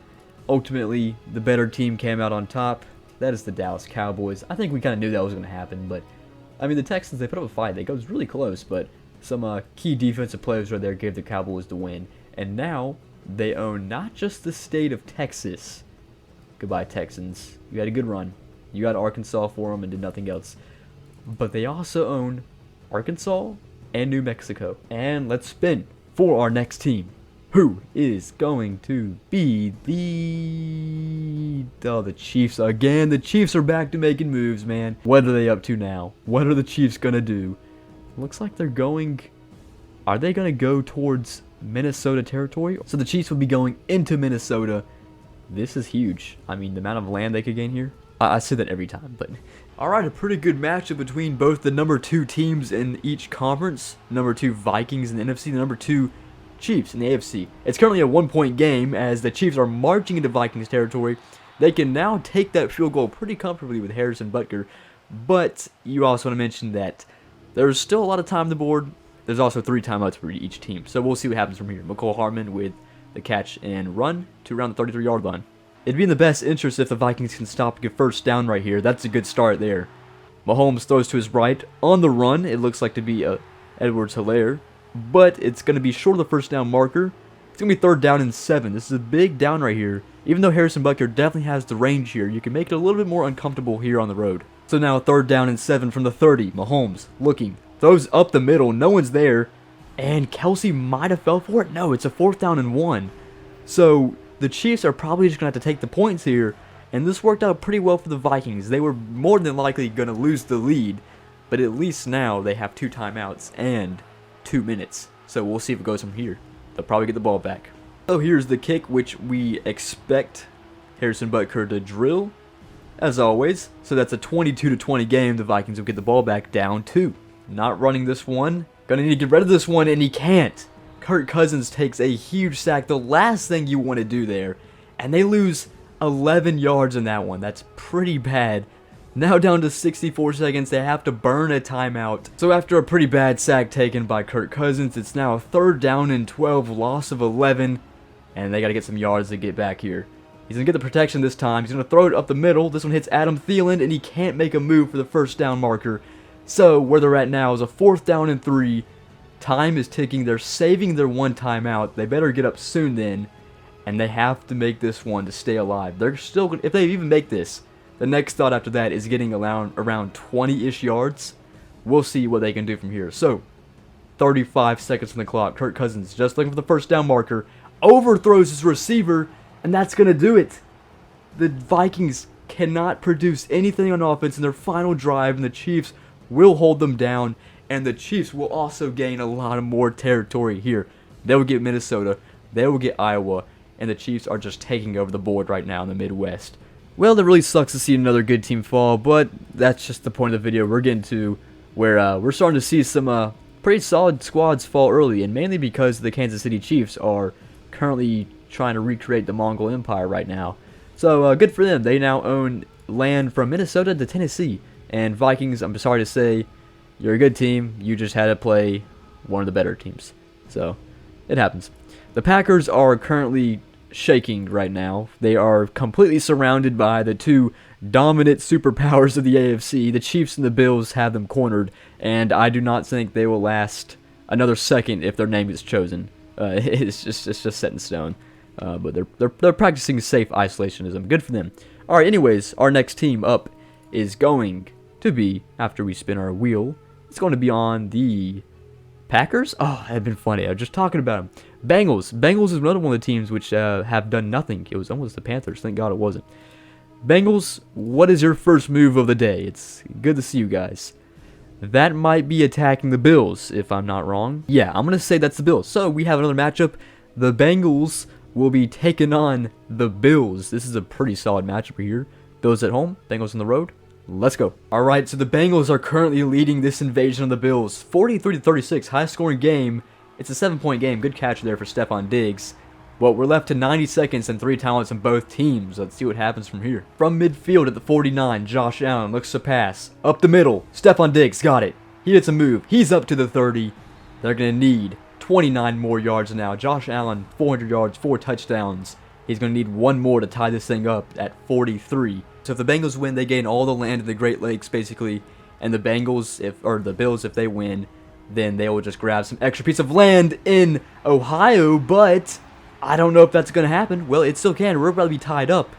ultimately the better team came out on top. That is the Dallas Cowboys. I think we kind of knew that was going to happen, but I mean the Texans, they put up a fight. It was really close, but some key defensive players right there gave the Cowboys the win. And now they own not just the state of Texas. Goodbye, Texans. You had a good run. You got Arkansas for them and did nothing else. But they also own Arkansas and New Mexico. And let's spin for our next team. Who is going to be the Chiefs again? The Chiefs are back to making moves, man. What are they up to now? What are the Chiefs going to do? Looks like they're going... Are they going to go towards Minnesota territory? So the Chiefs will be going into Minnesota. This is huge. I mean, the amount of land they could gain here. I say that every time, but... Alright, a pretty good matchup between both the number 2 teams in each conference. Number 2 Vikings in the NFC, the number 2 Chiefs in the AFC. It's currently a 1-point game as the Chiefs are marching into Vikings territory. They can now take that field goal pretty comfortably with Harrison Butker. But you also want to mention that there's still a lot of time on the board. There's also 3 timeouts for each team. So we'll see what happens from here. McCole Hardman with the catch and run to around the 33-yard line. It'd be in the best interest if the Vikings can stop and get first down right here. That's a good start there. Mahomes throws to his right. On the run, it looks like to be Edwards-Helaire. But it's going to be short of the first down marker. It's going to be 3rd down and 7. This is a big down right here. Even though Harrison Butker definitely has the range here, you can make it a little bit more uncomfortable here on the road. So now 3rd down and 7 from the 30. Mahomes looking. Throws up the middle. No one's there. And Kelsey might have fell for it. No, it's a 4th down and 1. So the Chiefs are probably just going to have to take the points here. And this worked out pretty well for the Vikings. They were more than likely going to lose the lead. But at least now they have 2 timeouts and 2 minutes. So we'll see if it goes from here. They'll probably get the ball back. So here's the kick, which we expect Harrison Butker to drill, as always. So that's a 22-20 game. The Vikings will get the ball back down 2. Not running this one. Gonna need to get rid of this one, and he can't. Kirk Cousins takes a huge sack. The last thing you want to do there. And they lose 11 yards in that one. That's pretty bad. Now down to 64 seconds. They have to burn a timeout. So after a pretty bad sack taken by Kirk Cousins, it's now a 3rd down and 12. Loss of 11. And they got to get some yards to get back here. He's going to get the protection this time. He's going to throw it up the middle. This one hits Adam Thielen, and he can't make a move for the first down marker. So where they're at now is a 4th down and 3. Time is ticking. They're saving their 1 timeout. They better get up soon then. And they have to make this one to stay alive. They're still, if they even make this, the next thought after that is getting around 20-ish yards. We'll see what they can do from here. So, 35 seconds on the clock. Kirk Cousins just looking for the first down marker. Overthrows his receiver, and that's going to do it. The Vikings cannot produce anything on offense in their final drive, and the Chiefs will hold them down. And the Chiefs will also gain a lot of more territory here. They will get Minnesota. They will get Iowa. And the Chiefs are just taking over the board right now in the Midwest. Well, that really sucks to see another good team fall, but that's just the point of the video we're getting to, where we're starting to see some pretty solid squads fall early, and mainly because the Kansas City Chiefs are currently trying to recreate the Mongol Empire right now. So good for them. They now own land from Minnesota to Tennessee. And Vikings, I'm sorry to say, you're a good team. You just had to play one of the better teams. So it happens. The Packers are currently shaking right now. They are completely surrounded by the 2 dominant superpowers of the AFC. The Chiefs and the Bills have them cornered, and I do not think they will last another second if their name is chosen. It's just set in stone. But they're practicing safe isolationism. Good for them. All right. Anyways, our next team up is going to be, after we spin our wheel, it's going to be on the Packers. Oh, that had been funny. I was just talking about them. Bengals. Bengals is another one of the teams which have done nothing. It was almost the Panthers. Thank God it wasn't. Bengals, what is your first move of the day? It's good to see you guys. That might be attacking the Bills, if I'm not wrong. Yeah, I'm going to say that's the Bills. So we have another matchup. The Bengals will be taking on the Bills. This is a pretty solid matchup here. Bills at home, Bengals on the road. Let's go. Alright, so the Bengals are currently leading this invasion of the Bills. 43-36, high scoring game. It's a 7-point game. Good catch there for Stephon Diggs. Well, we're left to 90 seconds and 3 timeouts on both teams. Let's see what happens from here. From midfield at the 49, Josh Allen looks to pass. Up the middle, Stephon Diggs got it. He hits a move. He's up to the 30. They're going to need 29 more yards now. Josh Allen, 400 yards, 4 touchdowns. He's going to need one more to tie this thing up at 43. So if the Bengals win, they gain all the land in the Great Lakes, basically. And the Bills, if they win, then they will just grab some extra piece of land in Ohio. But I don't know if that's going to happen. Well, it still can. We're about to be tied up.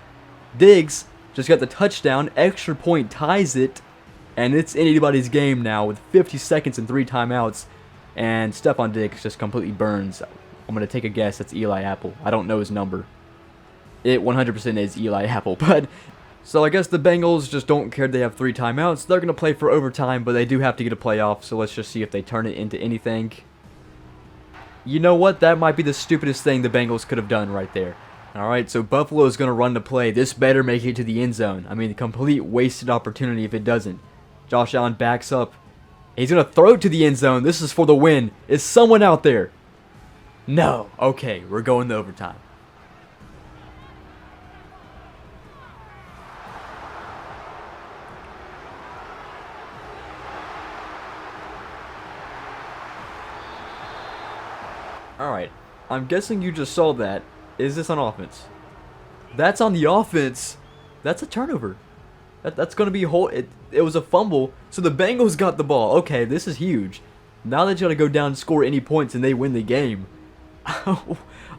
Diggs just got the touchdown. Extra point ties it. And it's anybody's game now with 50 seconds and 3 timeouts. And Stephon Diggs just completely burns. I'm going to take a guess. That's Eli Apple. I don't know his number. It 100% is Eli Apple. But so I guess the Bengals just don't care. They have 3 timeouts. They're going to play for overtime, but they do have to get a playoff. So let's just see if they turn it into anything. You know what? That might be the stupidest thing the Bengals could have done right there. Alright, so Buffalo is going to run the play. This better make it to the end zone. I mean, a complete wasted opportunity if it doesn't. Josh Allen backs up. He's going to throw it to the end zone. This is for the win. Is someone out there? No. Okay, we're going to overtime. Alright, I'm guessing you just saw that. Is this on offense? That's on the offense. That's a turnover. That's going to be it was a fumble. So the Bengals got the ball. Okay, this is huge. Now they got to go down and score any points and they win the game. I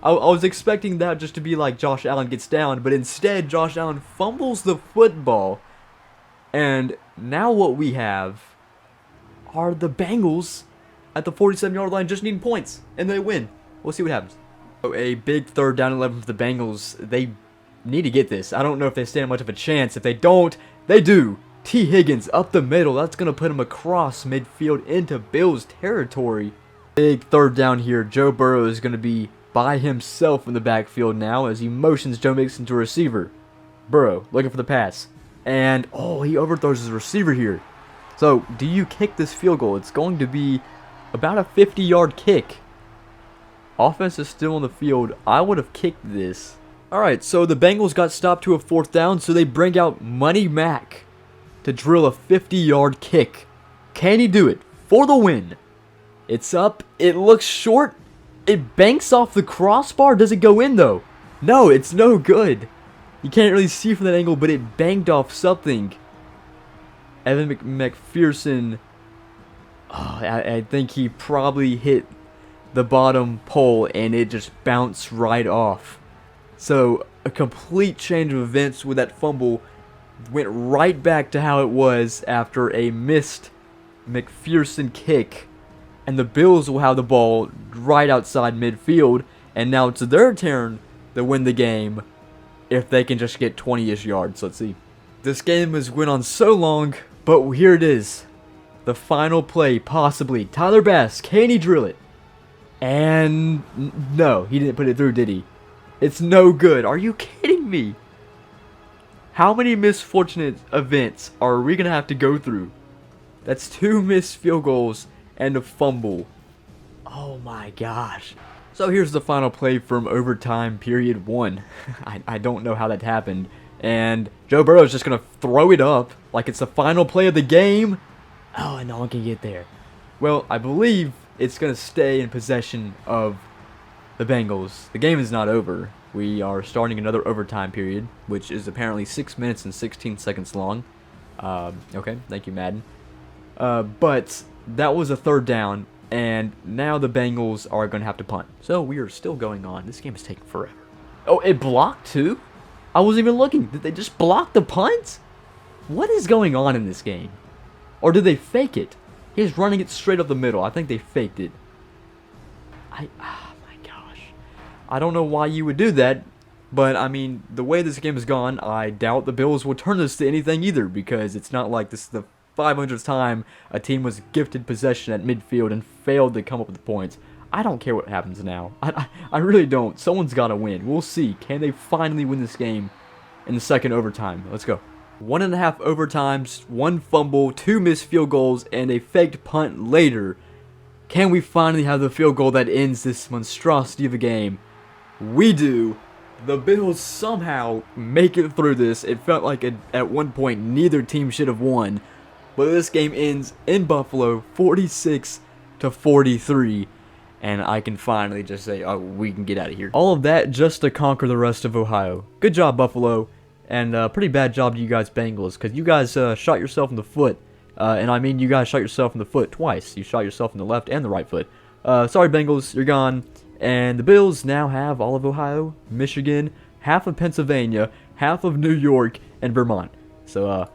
was expecting that just to be like Josh Allen gets down, but instead Josh Allen fumbles the football. And now what we have are the Bengals at the 47-yard line just needing points, and they win. We'll see what happens. So a big 3rd down and 11 for the Bengals. They need to get this. I don't know if they stand much of a chance. If they don't, they do. T. Higgins up the middle. That's going to put him across midfield into Bills territory. Big 3rd down here. Joe Burrow is going to be by himself in the backfield now as he motions Joe Mixon to a receiver. Burrow looking for the pass. And, oh, he overthrows his receiver here. So, do you kick this field goal? It's going to be about a 50-yard kick. Offense is still on the field. I would have kicked this. Alright, so the Bengals got stopped to a 4th down, so they bring out Money Mac to drill a 50-yard kick. Can he do it for the win? It's up. It looks short. It banks off the crossbar. Does it go in, though? No, it's no good. You can't really see from that angle, but it banked off something. Evan McPherson, I think he probably hit the bottom pole and it just bounced right off. So a complete change of events with that fumble. Went right back to how it was after a missed McPherson kick. And the Bills will have the ball right outside midfield. And now it's their turn to win the game if they can just get 20-ish yards. Let's see. This game has went on so long, but here it is. The final play, possibly. Tyler Bass, can he drill it? And no, he didn't put it through, did he? It's no good. Are you kidding me? How many misfortunate events are we going to have to go through? That's 2 missed field goals and a fumble. Oh my gosh. So here's the final play from overtime period 1. I don't know how that happened. And Joe Burrow is just going to throw it up like it's the final play of the game. Oh, and no one can get there. Well, I believe it's going to stay in possession of the Bengals. The game is not over. We are starting another overtime period, which is apparently 6 minutes and 16 seconds long. Okay, thank you, Madden. But that was a 3rd down. And now the Bengals are going to have to punt. So we are still going on. This game is taking forever. Oh, it blocked too? I wasn't even looking. Did they just block the punt? What is going on in this game? Or did they fake it? He's running it straight up the middle. I think they faked it. Oh my gosh. I don't know why you would do that. But, I mean, the way this game has gone, I doubt the Bills will turn this to anything either. Because it's not like this is the 500th time a team was gifted possession at midfield and failed to come up with the points. I don't care what happens now. I really don't. Someone's got to win. We'll see. Can they finally win this game in the second overtime? Let's go. 1.5 overtimes, 1 fumble, 2 missed field goals, and a faked punt later. Can we finally have the field goal that ends this monstrosity of a game? We do. The Bills somehow make it through this. It felt like at one point neither team should have won. But this game ends in Buffalo 46-43. And I can finally just say, oh, we can get out of here. All of that just to conquer the rest of Ohio. Good job, Buffalo. And pretty bad job to you guys, Bengals. Because you guys shot yourself in the foot. And I mean, you guys shot yourself in the foot twice. You shot yourself in the left and the right foot. Sorry, Bengals. You're gone. And the Bills now have all of Ohio, Michigan, half of Pennsylvania, half of New York, and Vermont. So,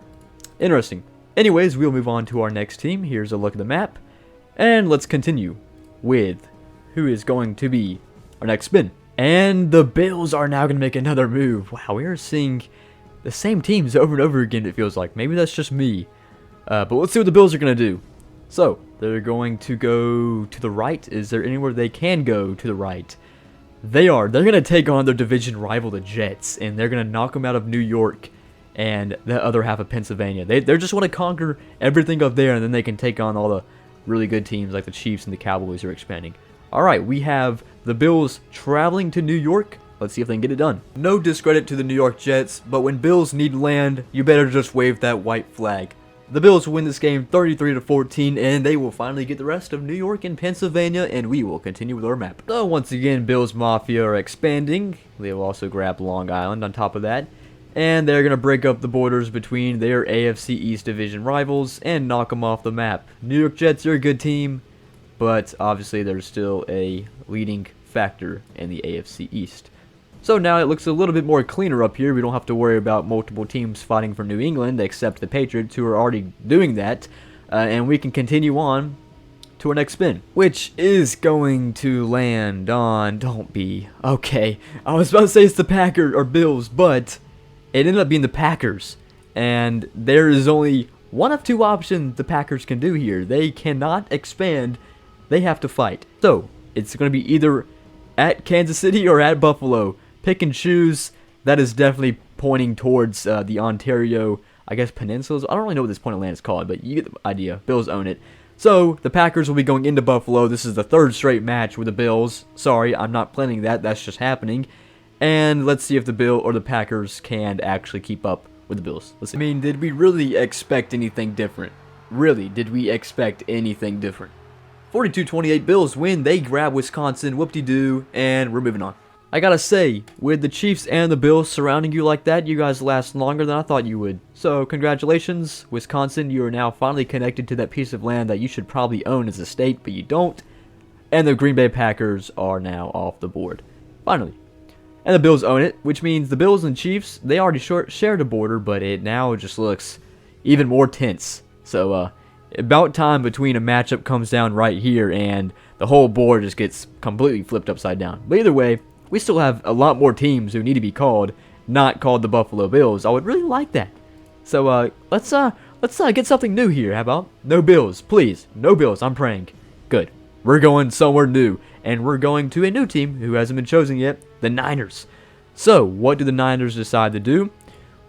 interesting. Anyways, we'll move on to our next team. Here's a look at the map. And let's continue with who is going to be our next spin. And the Bills are now going to make another move. Wow, we are seeing the same teams over and over again, it feels like. Maybe that's just me. But let's see what the Bills are going to do. So, they're going to go to the right. Is there anywhere they can go to the right? They're going to take on their division rival, the Jets. And they're going to knock them out of New York and the other half of Pennsylvania. They just want to conquer everything up there, and then they can take on all the really good teams like the Chiefs and the Cowboys are expanding. Alright, we have the Bills traveling to New York. Let's see if they can get it done. No discredit to the New York Jets, but when Bills need land, you better just wave that white flag. The Bills will win this game 33-14, and they will finally get the rest of New York and Pennsylvania, and we will continue with our map. So once again, Bills Mafia are expanding. They will also grab Long Island on top of that. And they're going to break up the borders between their AFC East division rivals and knock them off the map. New York Jets are a good team, but obviously there's still a leading factor in the AFC East. So now it looks a little bit more cleaner up here. We don't have to worry about multiple teams fighting for New England, except the Patriots, who are already doing that. And we can continue on to our next spin, which is going to land on... Don't be... Okay, I was about to say it's the Packers or Bills, but it ended up being the Packers. And there is only one of two options the Packers can do here. They cannot expand. They have to fight. So, it's going to be either at Kansas City or at Buffalo. Pick and choose. That is definitely pointing towards the Ontario, I guess, peninsulas. I don't really know what this point of land is called, but you get the idea. Bills own it. So, the Packers will be going into Buffalo. This is the third straight match with the Bills. Sorry, I'm not planning that. That's just happening. And let's see if the Bill or the Packers can actually keep up with the Bills. Let's see. I mean, did we really expect anything different? Really, did we expect anything different? 42-28 Bills win. They grab Wisconsin. Whoop-de-doo. And we're moving on. I gotta say, with the Chiefs and the Bills surrounding you like that, you guys last longer than I thought you would. So, congratulations, Wisconsin. You are now finally connected to that piece of land that you should probably own as a state, but you don't. And the Green Bay Packers are now off the board. Finally. And the Bills own it, which means the Bills and Chiefs, they already shared a border, but it now just looks even more tense. So, about time between a matchup comes down right here, and the whole board just gets completely flipped upside down. But either way, we still have a lot more teams who need to be called, not called the Buffalo Bills. I would really like that. So, let's get something new here. How about no Bills, please? No Bills. I'm praying. Good. We're going somewhere new, and we're going to a new team who hasn't been chosen yet, the Niners. So, what do the Niners decide to do?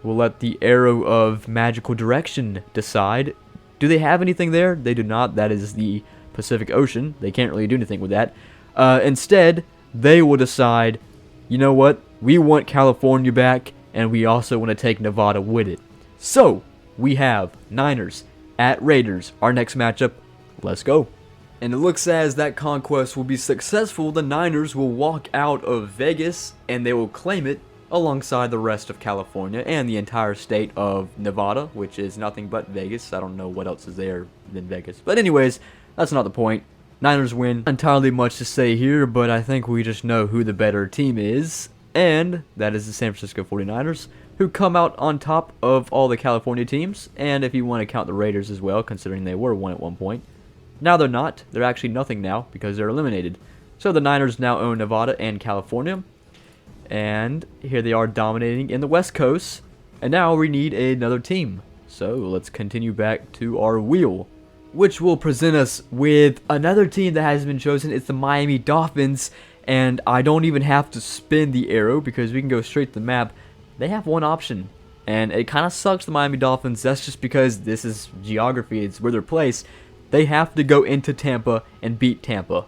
We'll let the arrow of magical direction decide. Do they have anything there? They do not. That is the Pacific Ocean. They can't really do anything with that. Instead, they will decide, you know what, we want California back, and we also want to take Nevada with it. So, we have Niners at Raiders. Our next matchup, let's go. And it looks as that conquest will be successful. The Niners will walk out of Vegas, and they will claim it alongside the rest of California and the entire state of Nevada, which is nothing but Vegas. I don't know what else is there than Vegas. But anyways, that's not the point. Niners win. Not entirely much to say here, but I think we just know who the better team is, and that is the San Francisco 49ers, who come out on top of all the California teams, and if you want to count the Raiders as well, considering they were one at one point. Now they're not. They're actually nothing now because they're eliminated. So the Niners now own Nevada and California, and here they are dominating in the West Coast, and now we need another team. So let's continue back to our wheel, which will present us with another team that has been chosen. It's the Miami Dolphins, and I don't even have to spin the arrow because we can go straight to the map. They have one option, and it kind of sucks, the Miami Dolphins. That's just because this is geography. It's where they're placed. They have to go into Tampa and beat Tampa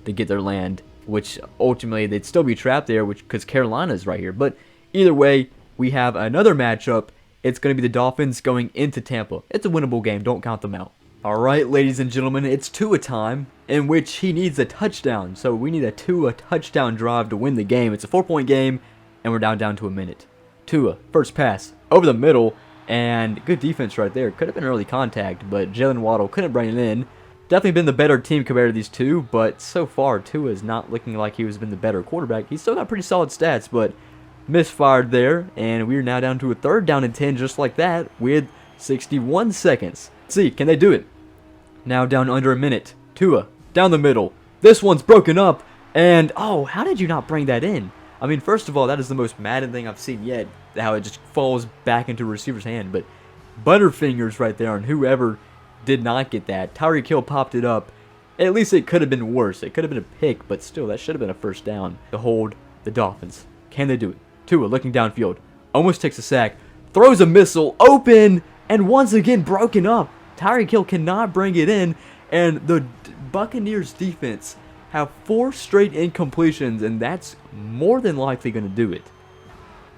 to get their land, which ultimately they'd still be trapped there, because Carolina is right here. But either way, we have another matchup. It's going to be the Dolphins going into Tampa. It's a winnable game. Don't count them out. Alright, ladies and gentlemen, it's Tua time, in which he needs a touchdown. So we need a Tua touchdown drive to win the game. It's a 4-point game, and we're down to a minute. Tua, first pass, over the middle, and good defense right there. Could have been early contact, but Jalen Waddle couldn't bring it in. Definitely been the better team compared to these two, but so far Tua is not looking like he has been the better quarterback. He's still got pretty solid stats, but misfired there, and we're now down to a 3rd down and 10 just like that with 61 seconds. Let's see, can they do it? Now down under a minute. Tua, down the middle. This one's broken up, and oh, how did you not bring that in? I mean, first of all, that is the most Madden thing I've seen yet, how it just falls back into a receiver's hand, but butterfingers right there on whoever did not get that. Tyreek Hill popped it up. At least it could have been worse. It could have been a pick, but still, that should have been a 1st down to hold the Dolphins. Can they do it? Tua looking downfield. Almost takes a sack. Throws a missile. Open. And once again, broken up. Tyreek Hill cannot bring it in. And the Buccaneers defense have 4 straight incompletions, and that's more than likely going to do it.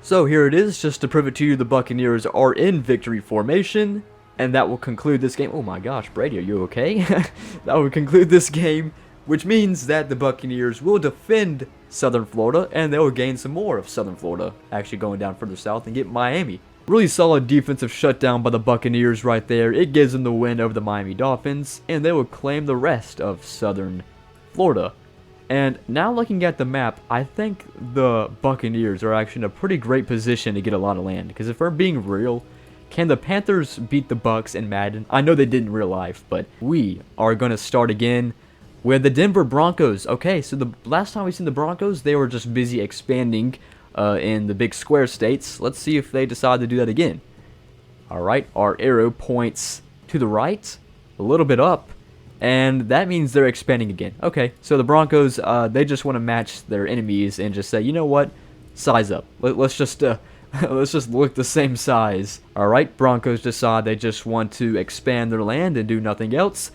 So here it is, just to prove it to you, the Buccaneers are in victory formation, and that will conclude this game. Oh my gosh, Brady, are you okay? That will conclude this game, which means that the Buccaneers will defend Southern Florida, and they will gain some more of Southern Florida, actually going down further south and get Miami. Really solid defensive shutdown by the Buccaneers right there. It gives them the win over the Miami Dolphins, and they will claim the rest of Southern Florida. And now looking at the map, I think the Buccaneers are actually in a pretty great position to get a lot of land. Because if we're being real, can the Panthers beat the Bucs in Madden? I know they did in real life, but we are going to start again with the Denver Broncos. Okay, so the last time we seen the Broncos, they were just busy expanding in the big square states. Let's see if they decide to do that again. Alright, our arrow points to the right, a little bit up, and that means they're expanding again. Okay, so the Broncos, they just want to match their enemies and just say, you know what, size up. Let's just look the same size. Alright, Broncos decide they just want to expand their land and do nothing else,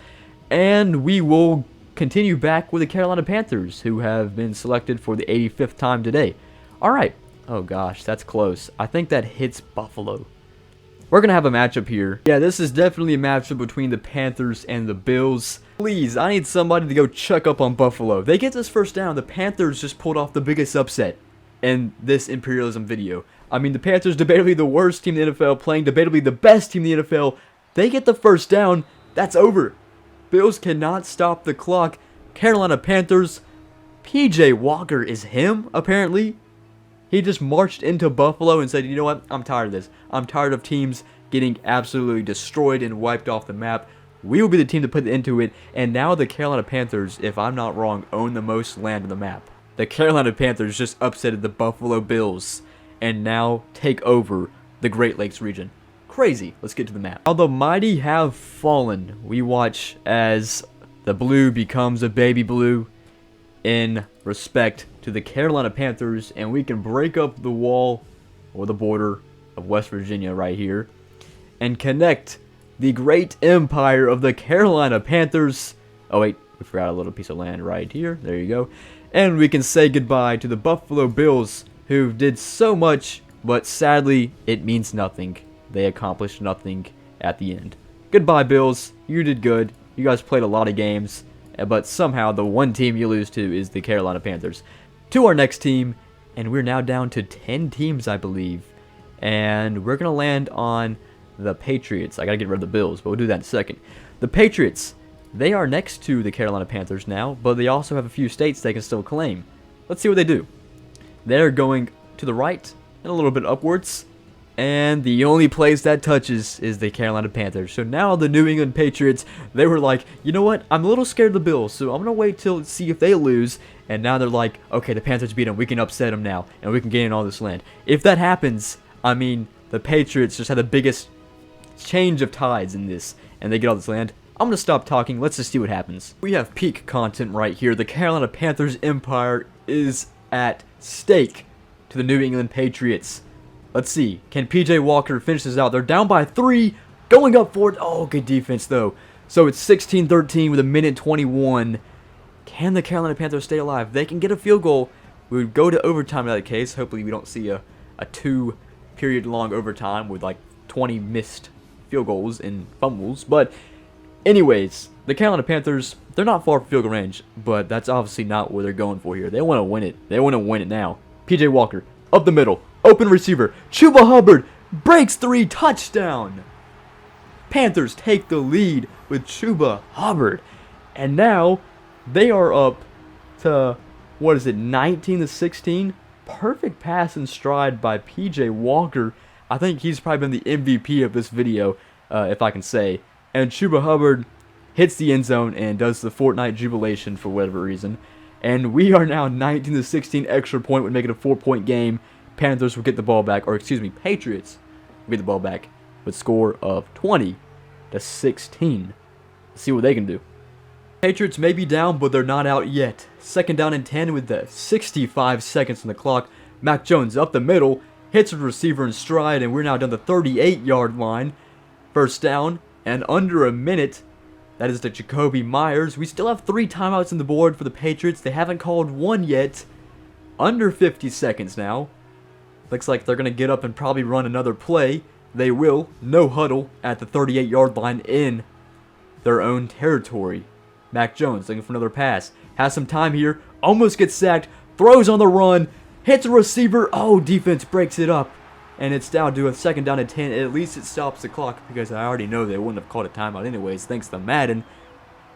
and we will continue back with the Carolina Panthers, who have been selected for the 85th time today. Alright. Oh gosh, that's close. I think that hits Buffalo. We're going to have a matchup here. Yeah, this is definitely a matchup between the Panthers and the Bills. Please, I need somebody to go check up on Buffalo. They get this 1st down. The Panthers just pulled off the biggest upset in this Imperialism video. I mean, the Panthers, debatably the worst team in the NFL, playing debatably the best team in the NFL. They get the 1st down. That's over. Bills cannot stop the clock. Carolina Panthers. PJ Walker is him, apparently. He just marched into Buffalo and said, you know what, I'm tired of this. I'm tired of teams getting absolutely destroyed and wiped off the map. We will be the team to put into it. And now the Carolina Panthers, if I'm not wrong, own the most land on the map. The Carolina Panthers just upsetted the Buffalo Bills and now take over the Great Lakes region. Crazy. Let's get to the map. Now the mighty have fallen. We watch as the blue becomes a baby blue in respect to the Carolina Panthers, and we can break up the wall or the border of West Virginia right here and connect the great empire of the Carolina Panthers. Oh wait, we forgot a little piece of land right here. There you go. And we can say goodbye to the Buffalo Bills, who did so much, but sadly it means nothing. They accomplished nothing at the end. Goodbye, Bills. You did good. You guys played a lot of games, but somehow the one team you lose to is the Carolina Panthers. To our next team, and we're now down to 10 teams, I believe. And we're going to land on the Patriots. I got to get rid of the Bills, but we'll do that in a second. The Patriots, They are next to the Carolina Panthers now, but they also have a few states they can still claim. Let's see what they do. They're going to the right and a little bit upwards. And the only place that touches is the Carolina Panthers. So now the New England Patriots, they were like, you know what? I'm a little scared of the Bills, so I'm going to wait till see if they lose. And now they're like, okay, the Panthers beat them. We can upset them now, and we can gain all this land. If that happens, I mean, the Patriots just had the biggest change of tides in this, and they get all this land. I'm going to stop talking. Let's just see what happens. We have peak content right here. The Carolina Panthers empire is at stake to the New England Patriots. Let's see. Can PJ Walker finish this out? They're down by 3. Going up for it. Oh, good defense, though. So it's 16-13 with a minute 21. Can the Carolina Panthers stay alive? They can get a field goal. We would go to overtime in that case. Hopefully we don't see a 2-period long overtime with like 20 missed field goals and fumbles. But anyways, the Carolina Panthers, they're not far from field goal range. But that's obviously not what they're going for here. They want to win it. They want to win it now. PJ Walker, up the middle. Open receiver. Chuba Hubbard breaks 3, touchdown. Panthers take the lead with Chuba Hubbard. And now they are up to, 19-16? Perfect pass and stride by PJ Walker. I think he's probably been the MVP of this video, if I can say. And Chuba Hubbard hits the end zone and does the Fortnite jubilation for whatever reason. And we are now 19-16 extra point, would make it a 4-point game. Panthers will get the ball back, or excuse me, Patriots will get the ball back with a score of 20-16. Let's see what they can do. Patriots may be down, but they're not out yet. 2nd down and 10 with the 65 seconds on the clock. Mac Jones up the middle, hits a receiver in stride, and we're now down the 38-yard line. 1st down, and under a minute. That is to Jacoby Myers. We still have 3 timeouts on the board for the Patriots. They haven't called one yet. Under 50 seconds now. Looks like they're going to get up and probably run another play. They will. No huddle at the 38-yard line in their own territory. Mac Jones looking for another pass. Has some time here. Almost gets sacked. Throws on the run. Hits a receiver. Oh, defense breaks it up. And it's down to a 2nd down and 10. At least it stops the clock because I already know they wouldn't have called a timeout anyways thanks to Madden.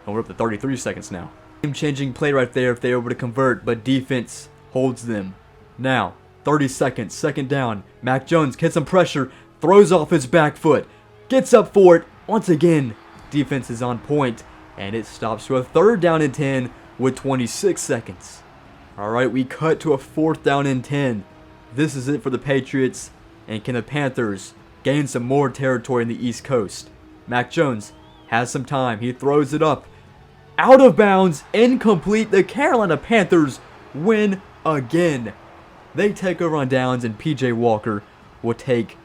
And we're up to 33 seconds now. Game-changing play right there if they're able to convert, but defense holds them. Now, 30 seconds, 2nd down. Mac Jones gets some pressure, throws off his back foot, gets up for it. Once again, defense is on point, and it stops to a 3rd down and 10 with 26 seconds. Alright, we cut to a 4th down and 10. This is it for the Patriots, and can the Panthers gain some more territory in the East Coast? Mac Jones has some time, he throws it up. Out of bounds, incomplete. The Carolina Panthers win again. They take over on downs, and PJ Walker will take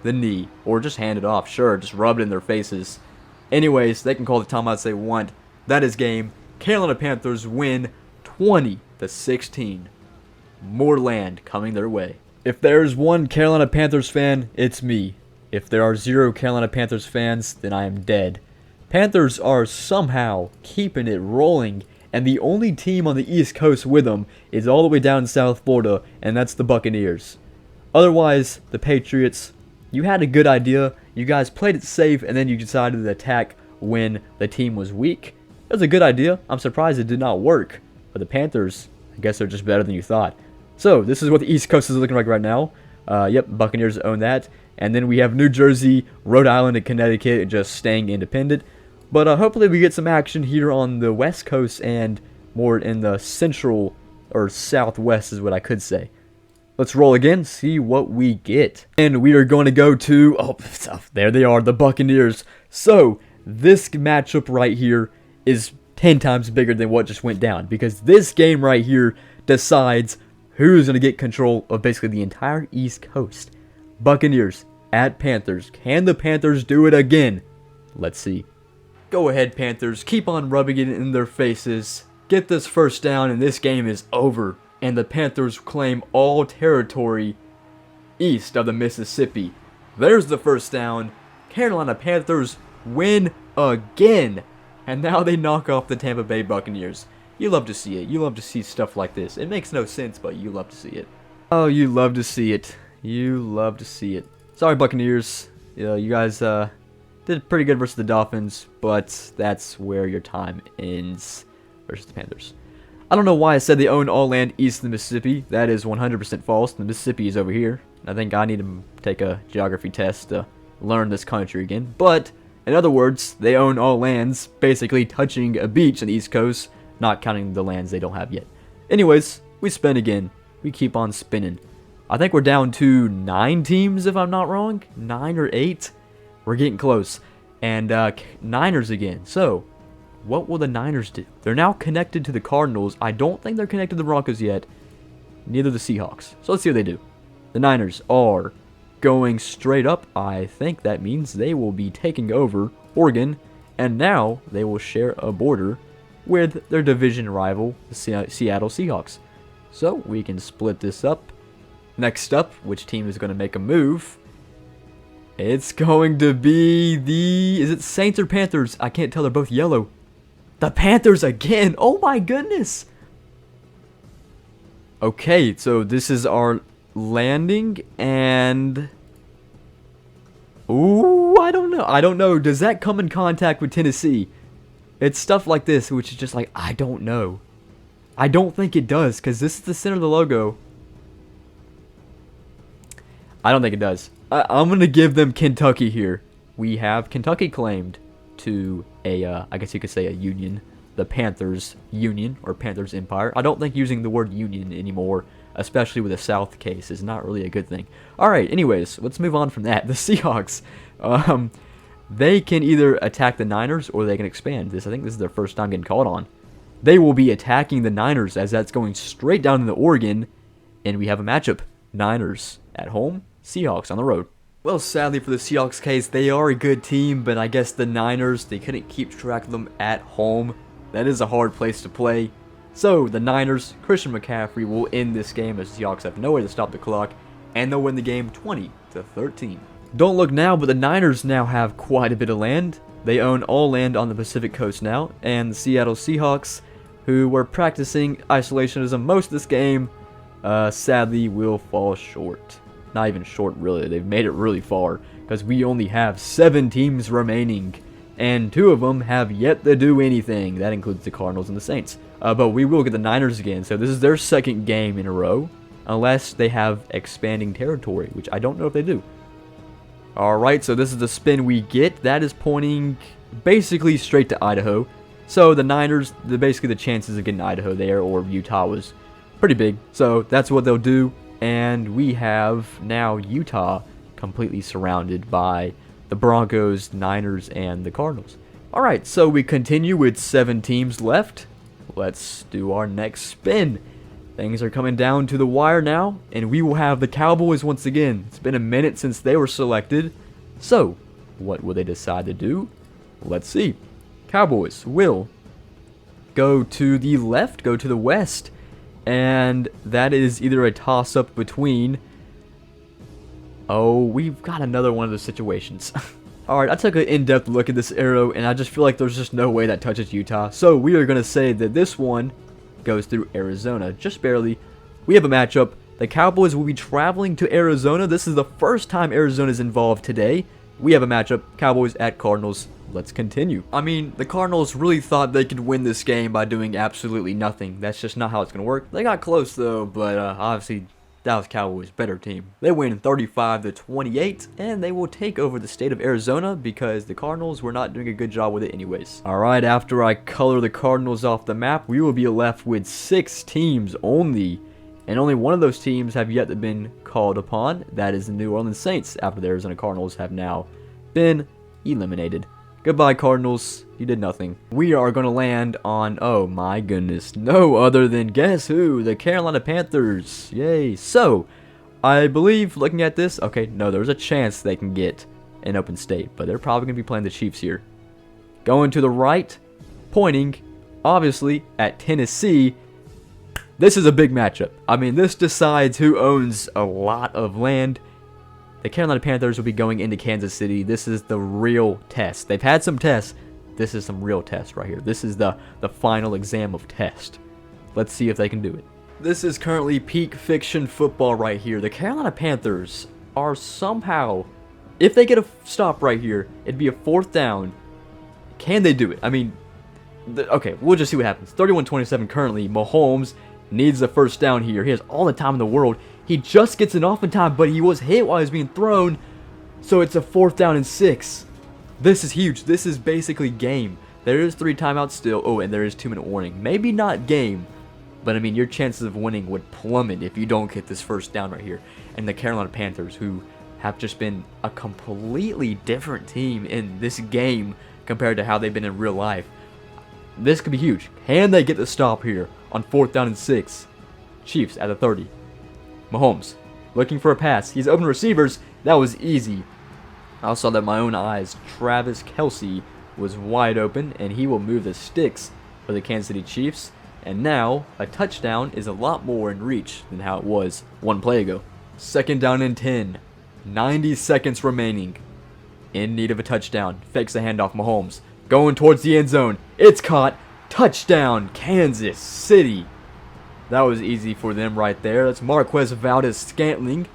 the knee. Or just hand it off. Sure, just rub it in their faces. Anyways, they can call the timeouts they want. That is game. Carolina Panthers win 20-16. More land coming their way. If there's one Carolina Panthers fan, it's me. If there are 0 Carolina Panthers fans, then I am dead. Panthers are somehow keeping it rolling. And the only team on the East Coast with them is all the way down in South Florida, and that's the Buccaneers. Otherwise, the Patriots, you had a good idea. You guys played it safe, and then you decided to attack when the team was weak. It was a good idea. I'm surprised it did not work. But the Panthers, I guess they're just better than you thought. So, this is what the East Coast is looking like right now. Yep, Buccaneers own that. And then we have New Jersey, Rhode Island, and Connecticut just staying independent. But hopefully we get some action here on the West Coast and more in the central or southwest is what I could say. Let's roll again, see what we get. And we are going to go to, oh, there they are, the Buccaneers. So, this matchup right here is 10 times bigger than what just went down. Because this game right here decides who's going to get control of basically the entire East Coast. Buccaneers at Panthers. Can the Panthers do it again? Let's see. Go ahead, Panthers. Keep on rubbing it in their faces. Get this 1st down, and this game is over. And the Panthers claim all territory east of the Mississippi. There's the 1st down. Carolina Panthers win again. And now they knock off the Tampa Bay Buccaneers. You love to see it. You love to see stuff like this. It makes no sense, but you love to see it. Oh, you love to see it. You love to see it. Sorry, Buccaneers. You guys, Did pretty good versus the Dolphins, but that's where your time ends versus the Panthers. I don't know why I said they own all land east of the Mississippi. That is 100% false. The Mississippi is over here. I think I need to take a geography test to learn this country again. But, in other words, they own all lands, basically touching a beach on the East Coast, not counting the lands they don't have yet. Anyways, we spin again. We keep on spinning. I think we're down to 9 teams, if I'm not wrong. 9 or 8. We're getting close. And Niners again. So, what will the Niners do? They're now connected to the Cardinals. I don't think they're connected to the Broncos yet. Neither the Seahawks. So let's see what they do. The Niners are going straight up. I think that means they will be taking over Oregon. And now they will share a border with their division rival, the Seattle Seahawks. So we can split this up. Next up, which team is going to make a move? It's going to be the... Is it Saints or Panthers? I can't tell. They're both yellow. The Panthers again. Oh my goodness. Okay, so this is our landing and... Ooh, I don't know. I don't know. Does that come in contact with Tennessee? It's stuff like this, which is just like, I don't know. I don't think it does, because this is the center of the logo. I don't think it does. I'm going to give them Kentucky here. We have Kentucky claimed to a, I guess you could say a union. The Panthers Union, or Panthers Empire. I don't think using the word union anymore, especially with the South case, is not really a good thing. Alright, anyways, let's move on from that. The Seahawks, they can either attack the Niners, or they can expand. I think this is their first time getting called on. They will be attacking the Niners, as that's going straight down into Oregon, and we have a matchup. Niners at home, Seahawks on the road. Well, sadly for the Seahawks case, they are a good team, but I guess the Niners, they couldn't keep track of them at home. That is a hard place to play. So, the Niners, Christian McCaffrey will end this game as the Seahawks have no way to stop the clock, and they'll win the game 20-13. Don't look now, but the Niners now have quite a bit of land. They own all land on the Pacific Coast now, and the Seattle Seahawks, who were practicing isolationism most of this game, sadly will fall short. Not even short, really. They've made it really far, because we only have 7 teams remaining, and 2 of them have yet to do anything. That includes the Cardinals and the Saints. But we will get the Niners again, so this is their second game in a row, unless they have expanding territory, which I don't know if they do. Alright, so this is the spin we get. That is pointing basically straight to Idaho. So the Niners, basically the chances of getting Idaho there or Utah was pretty big. So that's what they'll do. And we have now Utah completely surrounded by the Broncos, Niners, and the Cardinals. Alright, so we continue with 7 teams left. Let's do our next spin. Things are coming down to the wire now, and we will have the Cowboys once again. It's been a minute since they were selected. So, what will they decide to do? Let's see. Cowboys will go to the left, go to the west, and that is either a toss-up between... Oh, we've got another one of those situations. Alright, I took an in-depth look at this arrow, and I just feel like there's just no way that touches Utah. So, we are going to say that this one goes through Arizona, just barely. We have a matchup. The Cowboys will be traveling to Arizona. This is the first time Arizona is involved today. We have a matchup. Cowboys at Cardinals. Let's continue. I mean, the Cardinals really thought they could win this game by doing absolutely nothing. That's just not how it's going to work. They got close, though, but obviously, Dallas Cowboys, better team. They win 35-28, and they will take over the state of Arizona because the Cardinals were not doing a good job with it anyways. Alright, after I color the Cardinals off the map, we will be left with 6 teams only. And only one of those teams have yet to been called upon. That is the New Orleans Saints, after the Arizona Cardinals have now been eliminated. Goodbye, Cardinals. You did nothing. We are going to land on, oh my goodness, no other than, guess who? The Carolina Panthers. Yay. So, I believe, looking at this, okay, no, there's a chance they can get an open state, but they're probably going to be playing the Chiefs here. Going to the right, pointing, obviously, at Tennessee. This is a big matchup. I mean, this decides who owns a lot of land. The Carolina Panthers will be going into Kansas City. This is the real test. They've had some tests. This is some real test right here. This is the final exam of test. Let's see if they can do it. This is currently peak fiction football right here. The Carolina Panthers are somehow if they get a stop right here, it'd be a 4th down. Can they do it? I mean, okay, we'll just see what happens. 31-27 currently. Mahomes needs the 1st down here. He has all the time in the world. He just gets it off in time, but he was hit while he was being thrown. So it's a 4th down and 6. This is huge. This is basically game. There is 3 timeouts still. Oh, and there is 2-minute warning. Maybe not game, but I mean, your chances of winning would plummet if you don't get this 1st down right here. And the Carolina Panthers, who have just been a completely different team in this game compared to how they've been in real life. This could be huge. Can they get the stop here on 4th down and 6? Chiefs at the 30. Mahomes looking for a pass. He's open receivers. That was easy. I saw that with my own eyes. Travis Kelce was wide open, and he will move the sticks for the Kansas City Chiefs. And now a touchdown is a lot more in reach than how it was one play ago. 2nd down and 10. 90 seconds remaining. In need of a touchdown. Fakes the handoff. Mahomes going towards the end zone. It's caught. Touchdown, Kansas City. That was easy for them right there. That's Marquez Valdez-Scantling.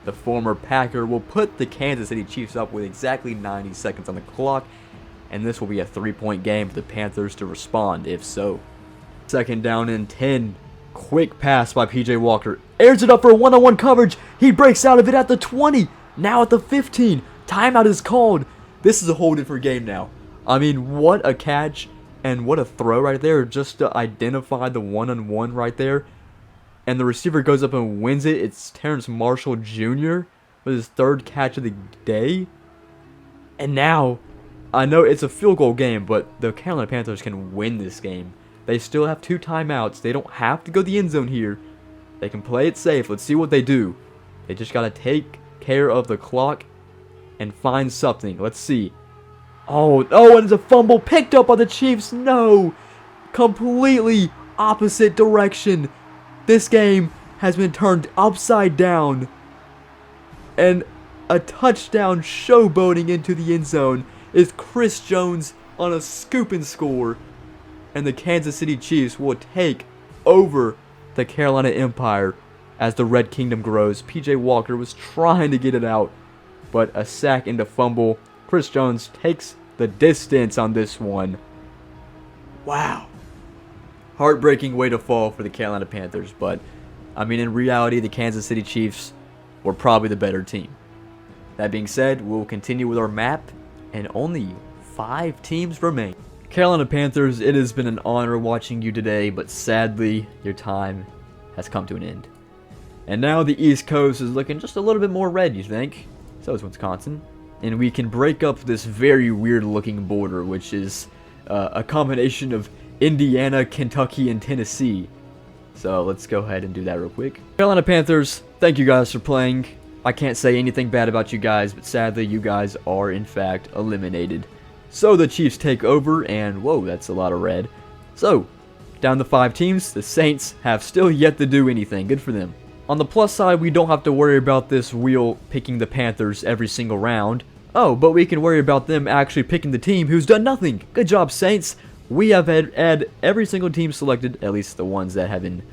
The former Packer will put the Kansas City Chiefs up with exactly 90 seconds on the clock. And this will be a 3-point game for the Panthers to respond, if so. 2nd down and 10. Quick pass by P.J. Walker. Airs it up for a one-on-one coverage. He breaks out of it at the 20. Now at the 15. Timeout is called. This is a whole different game now. I mean, what a catch and what a throw right there, just to identify the one-on-one right there. And the receiver goes up and wins it. It's Terrence Marshall Jr. with his 3rd catch of the day. And now, I know it's a field goal game, but the Carolina Panthers can win this game. They still have 2 timeouts. They don't have to go to the end zone here. They can play it safe. Let's see what they do. They just got to take care of the clock and find something. Let's see. Oh, and it's a fumble picked up by the Chiefs. No. Completely opposite direction. This game has been turned upside down. And a touchdown showboating into the end zone is Chris Jones on a scoop and score. And the Kansas City Chiefs will take over the Carolina Empire as the Red Kingdom grows. P.J. Walker was trying to get it out, but a sack into fumble. Chris Jones takes the distance on this one. Wow. Heartbreaking way to fall for the Carolina Panthers, but I mean, in reality, the Kansas City Chiefs were probably the better team. That being said, we'll continue with our map, and only 5 teams remain. Carolina Panthers, it has been an honor watching you today, but sadly, your time has come to an end. And now the East Coast is looking just a little bit more red, you think? So is Wisconsin. And we can break up this very weird looking border, which is a combination of Indiana, Kentucky, and Tennessee. So let's go ahead and do that real quick. Carolina Panthers, thank you guys for playing. I can't say anything bad about you guys, but sadly you guys are in fact eliminated. So the Chiefs take over, and whoa, that's a lot of red. So, down to 5 teams, the Saints have still yet to do anything. Good for them. On the plus side, we don't have to worry about this wheel picking the Panthers every single round. Oh, but we can worry about them actually picking the team who's done nothing. Good job, Saints. We have had every single team selected, at least the ones that have been,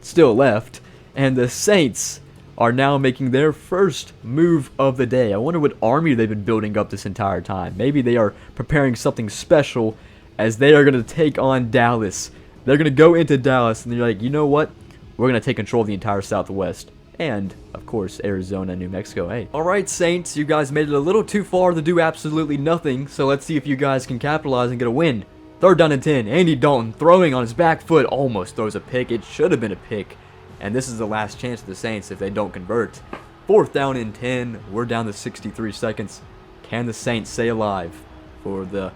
still left. And the Saints are now making their first move of the day. I wonder what army they've been building up this entire time. Maybe they are preparing something special as they are going to take on Dallas. They're going to go into Dallas and they're like, you know what? We're going to take control of the entire Southwest. And, of course, Arizona, New Mexico. Hey. Alright, Saints, you guys made it a little too far to do absolutely nothing. So let's see if you guys can capitalize and get a win. 3rd down and 10. Andy Dalton throwing on his back foot. Almost throws a pick. It should have been a pick. And this is the last chance of the Saints if they don't convert. 4th down and 10. We're down to 63 seconds. Can the Saints stay alive for the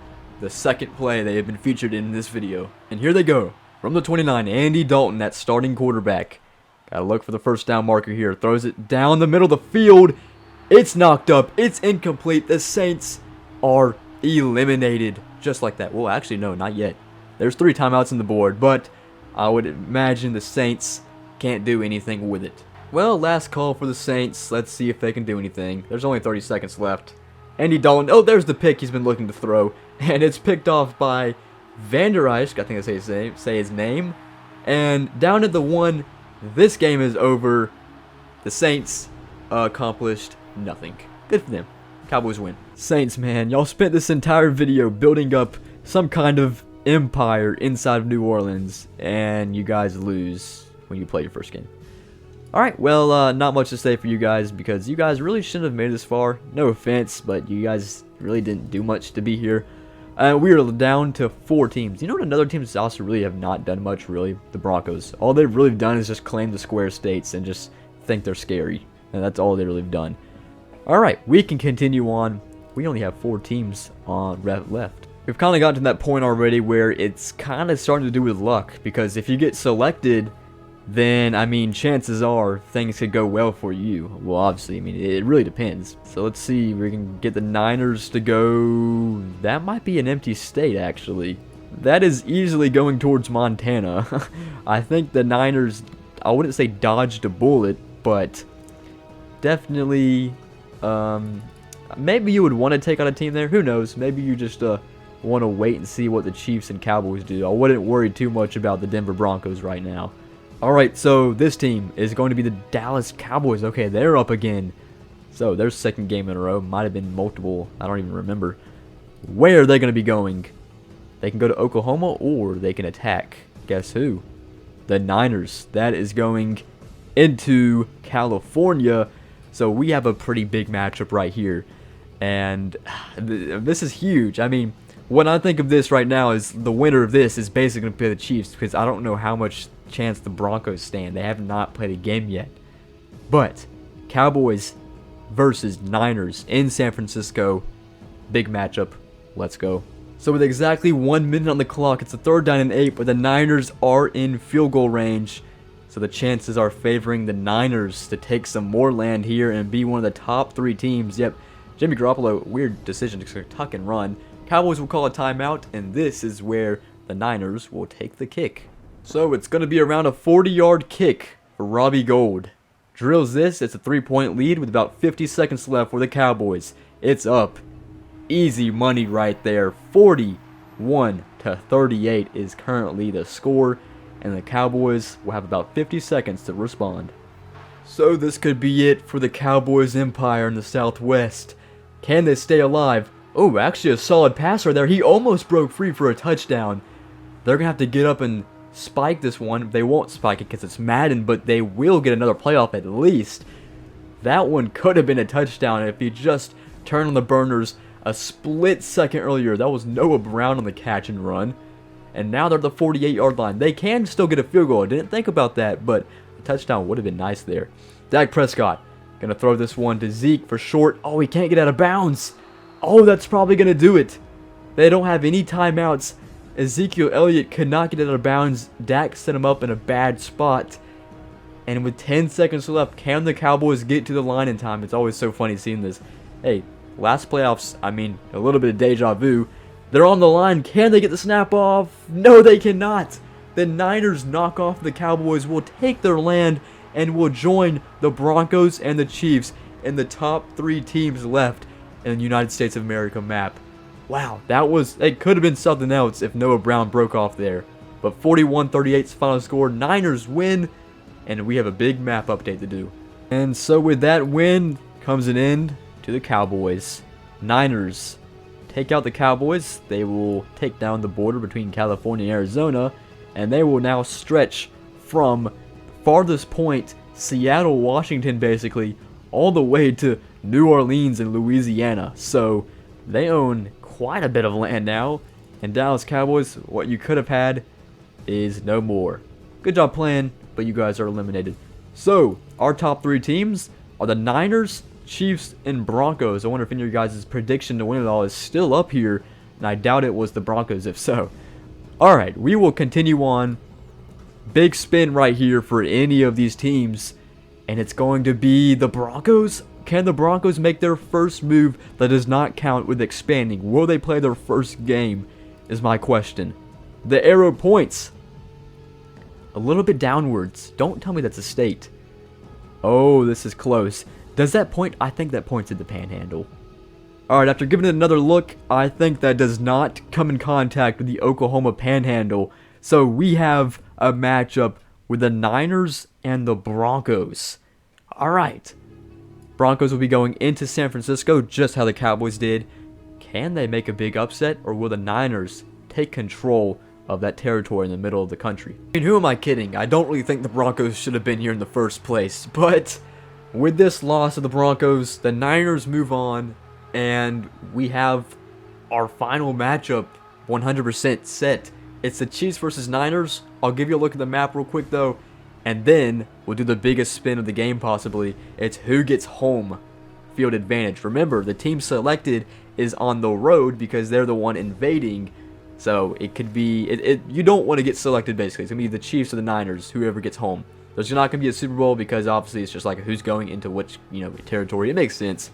second play they have been featured in this video? And here they go. From the 29, Andy Dalton, that starting quarterback. Gotta look for the 1st down marker here. Throws it down the middle of the field. It's knocked up. It's incomplete. The Saints are eliminated. Just like that. Well, actually, no, not yet. There's 3 timeouts on the board, but I would imagine the Saints can't do anything with it. Well, last call for the Saints. Let's see if they can do anything. There's only 30 seconds left. Andy Dalton. Oh, there's the pick he's been looking to throw. And it's picked off by Vander Esch. I think I say his name. And down at the 1, this game is over. The Saints accomplished nothing. Good for them. Cowboys win. Saints, man, y'all spent this entire video building up some kind of empire inside of New Orleans, and you guys lose when you play your first game. Alright, well, not much to say for you guys, because you guys really shouldn't have made it this far. No offense, but you guys really didn't do much to be here. We are down to 4 teams. You know what another team that's also really have not done much, really? The Broncos. All they've really done is just claim the square states and just think they're scary. And that's all they've really done. Alright, we can continue on. We only have 4 teams on left. We've kind of gotten to that point already where it's kind of starting to do with luck. Because if you get selected, then, I mean, chances are things could go well for you. Well, obviously, I mean, it really depends. So let's see, we can get the Niners to go. That might be an empty state, actually. That is easily going towards Montana. I think the Niners, I wouldn't say dodged a bullet, but definitely, maybe you would want to take on a team there. Who knows? Maybe you just want to wait and see what the Chiefs and Cowboys do. I wouldn't worry too much about the Denver Broncos right now. Alright, so this team is going to be the Dallas Cowboys. Okay, they're up again. So, their second game in a row. Might have been multiple. I don't even remember. Where are they going to be going? They can go to Oklahoma, or they can attack. Guess who? The Niners. That is going into California. So, we have a pretty big matchup right here. And this is huge. I mean, when I think of this right now is the winner of this is basically going to play the Chiefs, because I don't know how much chance the Broncos stand. They have not played a game yet. But Cowboys versus Niners in San Francisco. Big matchup. Let's go. So with exactly 1 minute on the clock, it's a 3rd down and 8, but the Niners are in field goal range. So the chances are favoring the Niners to take some more land here and be one of the top 3 teams. Yep, Jimmy Garoppolo, weird decision to tuck and run. Cowboys will call a timeout, and this is where the Niners will take the kick. So it's going to be around a 40-yard kick for Robbie Gould. Drills this. It's a 3-point lead with about 50 seconds left for the Cowboys. It's up. Easy money right there. 41-38 is currently the score. And the Cowboys will have about 50 seconds to respond. So this could be it for the Cowboys empire in the Southwest. Can they stay alive? Oh, actually a solid pass right there. He almost broke free for a touchdown. They're going to have to get up and spike this one. They won't spike it because it's Madden, but they will get another playoff at least. That one could have been a touchdown if he just turned on the burners a split second earlier. That was Noah Brown on the catch and run. And now they're at the 48-yard line. They can still get a field goal. I didn't think about that, but a touchdown would have been nice there. Dak Prescott going to throw this one to Zeke for short. Oh, he can't get out of bounds. Oh, that's probably going to do it. They don't have any timeouts. Ezekiel Elliott could not get out of bounds. Dak set him up in a bad spot. And with 10 seconds left, can the Cowboys get to the line in time? It's always so funny seeing this. Hey, last playoffs, I mean, a little bit of deja vu. They're on the line. Can they get the snap off? No, they cannot. The Niners knock off the Cowboys, will take their land, and will join the Broncos and the Chiefs in the top 3 teams left in the United States of America map. Wow, it could have been something else if Noah Brown broke off there. But 41-38's final score. Niners win, and we have a big map update to do. And so with that win comes an end to the Cowboys. Niners take out the Cowboys. They will take down the border between California and Arizona, and they will now stretch from farthest point, Seattle, Washington, basically, all the way to New Orleans and Louisiana. So they own quite a bit of land now. And Dallas Cowboys, what you could have had is no more. Good job playing, but you guys are eliminated. So our top 3 teams are the Niners, Chiefs, and Broncos. I wonder if any of your guys' prediction to win it all is still up here, and I doubt it was the Broncos if so. Alright, we will continue on. Big spin right here for any of these teams, and it's going to be the Broncos. Can the Broncos make their first move that does not count with expanding? Will they play their first game is my question. The arrow points a little bit downwards. Don't tell me that's a state. Oh, this is close. Does that point? I think that points at the Panhandle. Alright, after giving it another look, I think that does not come in contact with the Oklahoma Panhandle. So we have a matchup with the Niners and the Broncos. Alright. Broncos will be going into San Francisco just how the Cowboys did. Can they make a big upset, or will the Niners take control of that territory in the middle of the country? I mean, who am I kidding? I don't really think the Broncos should have been here in the first place, but with this loss of the Broncos, the Niners move on, and we have our final matchup 100% set. It's the Chiefs versus Niners. I'll give you a look at the map real quick though, and then we'll do the biggest spin of the game possibly. It's who gets home field advantage. Remember, the team selected is on the road because they're the one invading. So it could be, you don't want to get selected basically. It's going to be the Chiefs or the Niners, whoever gets home. There's not going to be a Super Bowl because obviously it's just like who's going into which, territory. It makes sense.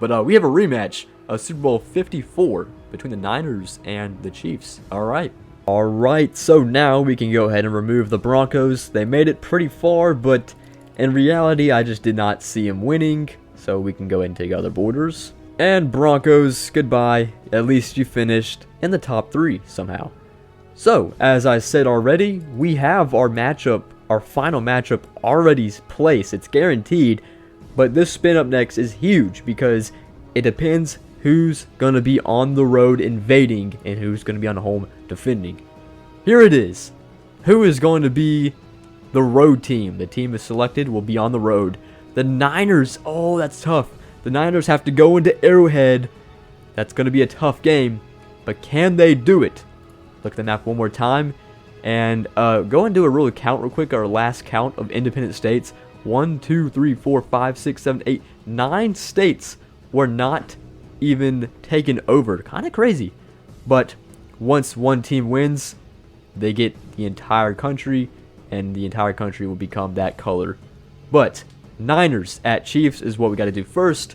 But we have a rematch of Super Bowl 54 between the Niners and the Chiefs. Alright, so now we can go ahead and remove the Broncos. They made it pretty far, but in reality, I just did not see them winning. So we can go ahead and take other borders. And Broncos, goodbye. At least you finished in the top 3 somehow. So, as I said already, we have our matchup, our final matchup already placed. It's guaranteed. But this spin up next is huge because it depends who's going to be on the road invading and who's going to be on home defending. Here it is. Who is going to be the road team? The team is selected will be on the road. The Niners. Oh, that's tough. The Niners have to go into Arrowhead. That's going to be a tough game. But can they do it? Look at the map one more time. And go and do a real count real quick. Our last count of independent states. 1, 2, 3, 4, 5, 6, 7, 8, 9 states were not even taken over. Kind of crazy. But once one team wins, they get the entire country. And the entire country will become that color. But Niners at Chiefs is what we got to do first.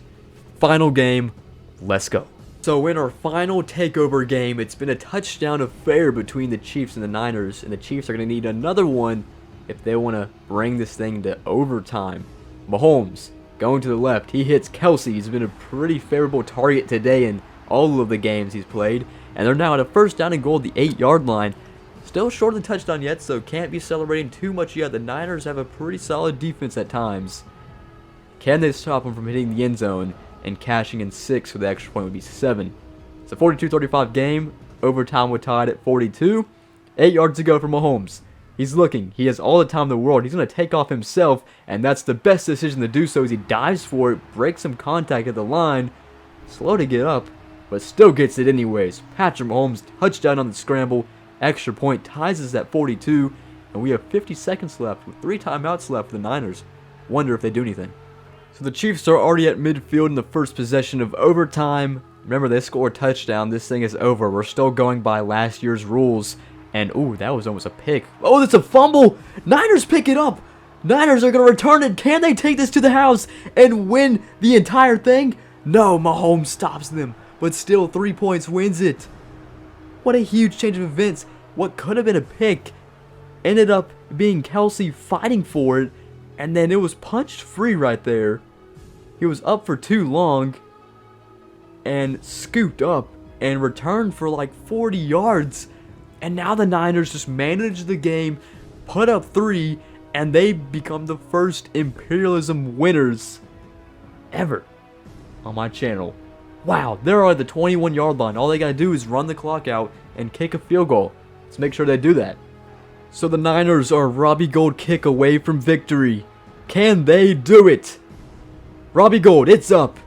Final game. Let's go. So in our final takeover game, it's been a touchdown affair between the Chiefs and the Niners. And the Chiefs are going to need another one if they want to bring this thing to overtime. Mahomes going to the left. He hits Kelsey. He's been a pretty favorable target today in all of the games he's played. And they're now at a first down and goal at the 8-yard line. Still short of the touchdown yet, so can't be celebrating too much yet. The Niners have a pretty solid defense at times. Can they stop them from hitting the end zone and cashing in 6 for the extra point would be 7. It's a 42-35 game. Overtime we're tied at 42. 8 yards to go for Mahomes. He's looking. He has all the time in the world. He's going to take off himself, and that's the best decision to do so as he dives for it, breaks some contact at the line. Slow to get up, but still gets it anyways. Patrick Mahomes, touchdown on the scramble. Extra point ties us at 42, and we have 50 seconds left with 3 timeouts left for the Niners. Wonder if they do anything. So the Chiefs are already at midfield in the first possession of overtime. Remember, they score a touchdown. This thing is over. We're still going by last year's rules. And, ooh, that was almost a pick. Oh, that's a fumble. Niners pick it up. Niners are going to return it. Can they take this to the house and win the entire thing? No, Mahomes stops them. But still, 3 points wins it. What a huge change of events. What could have been a pick ended up being Kelsey fighting for it. And then it was punched free right there. He was up for too long. And scooped up and returned for like 40 yards. And now the Niners just manage the game, put up 3, and they become the first Imperialism winners ever on my channel. Wow, they're at the 21-yard line. All they gotta do is run the clock out and kick a field goal. Let's make sure they do that. So the Niners are a Robbie Gould kick away from victory. Can they do it? Robbie Gould, it's up.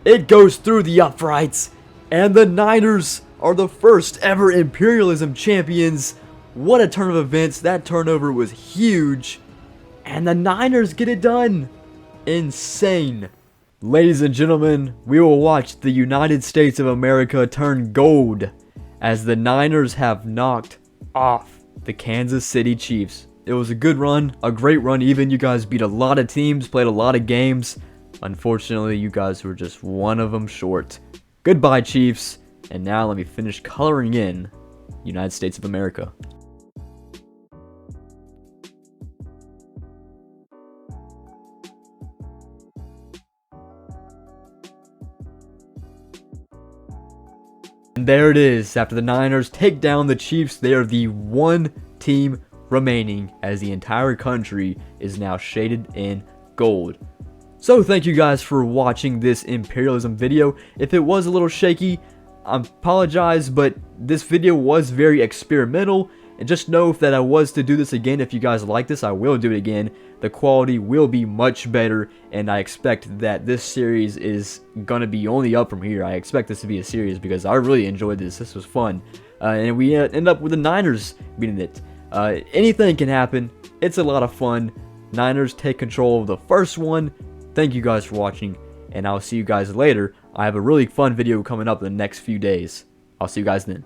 It goes through the uprights. And the Niners are the first ever Imperialism champions. What a turn of events. That turnover was huge. And the Niners get it done. Insane. Ladies and gentlemen, we will watch the United States of America turn gold as the Niners have knocked off the Kansas City Chiefs. It was a good run, a great run even. You guys beat a lot of teams, played a lot of games. Unfortunately, you guys were just one of them short. Goodbye, Chiefs. And now let me finish coloring in United States of America. And there it is. After the Niners take down the Chiefs, they are the one team remaining as the entire country is now shaded in gold. So thank you guys for watching this imperialism video. If it was a little shaky, I apologize, but this video was very experimental. And just know if that I was to do this again, if you guys like this, I will do it again. The quality will be much better, and I expect that this series is gonna be only up from here. I expect this to be a series because I really enjoyed this. This was fun. And we end up with the Niners beating it. Anything can happen. It's a lot of fun. Niners take control of the first one. Thank you guys for watching, and I'll see you guys later. I have a really fun video coming up in the next few days. I'll see you guys then.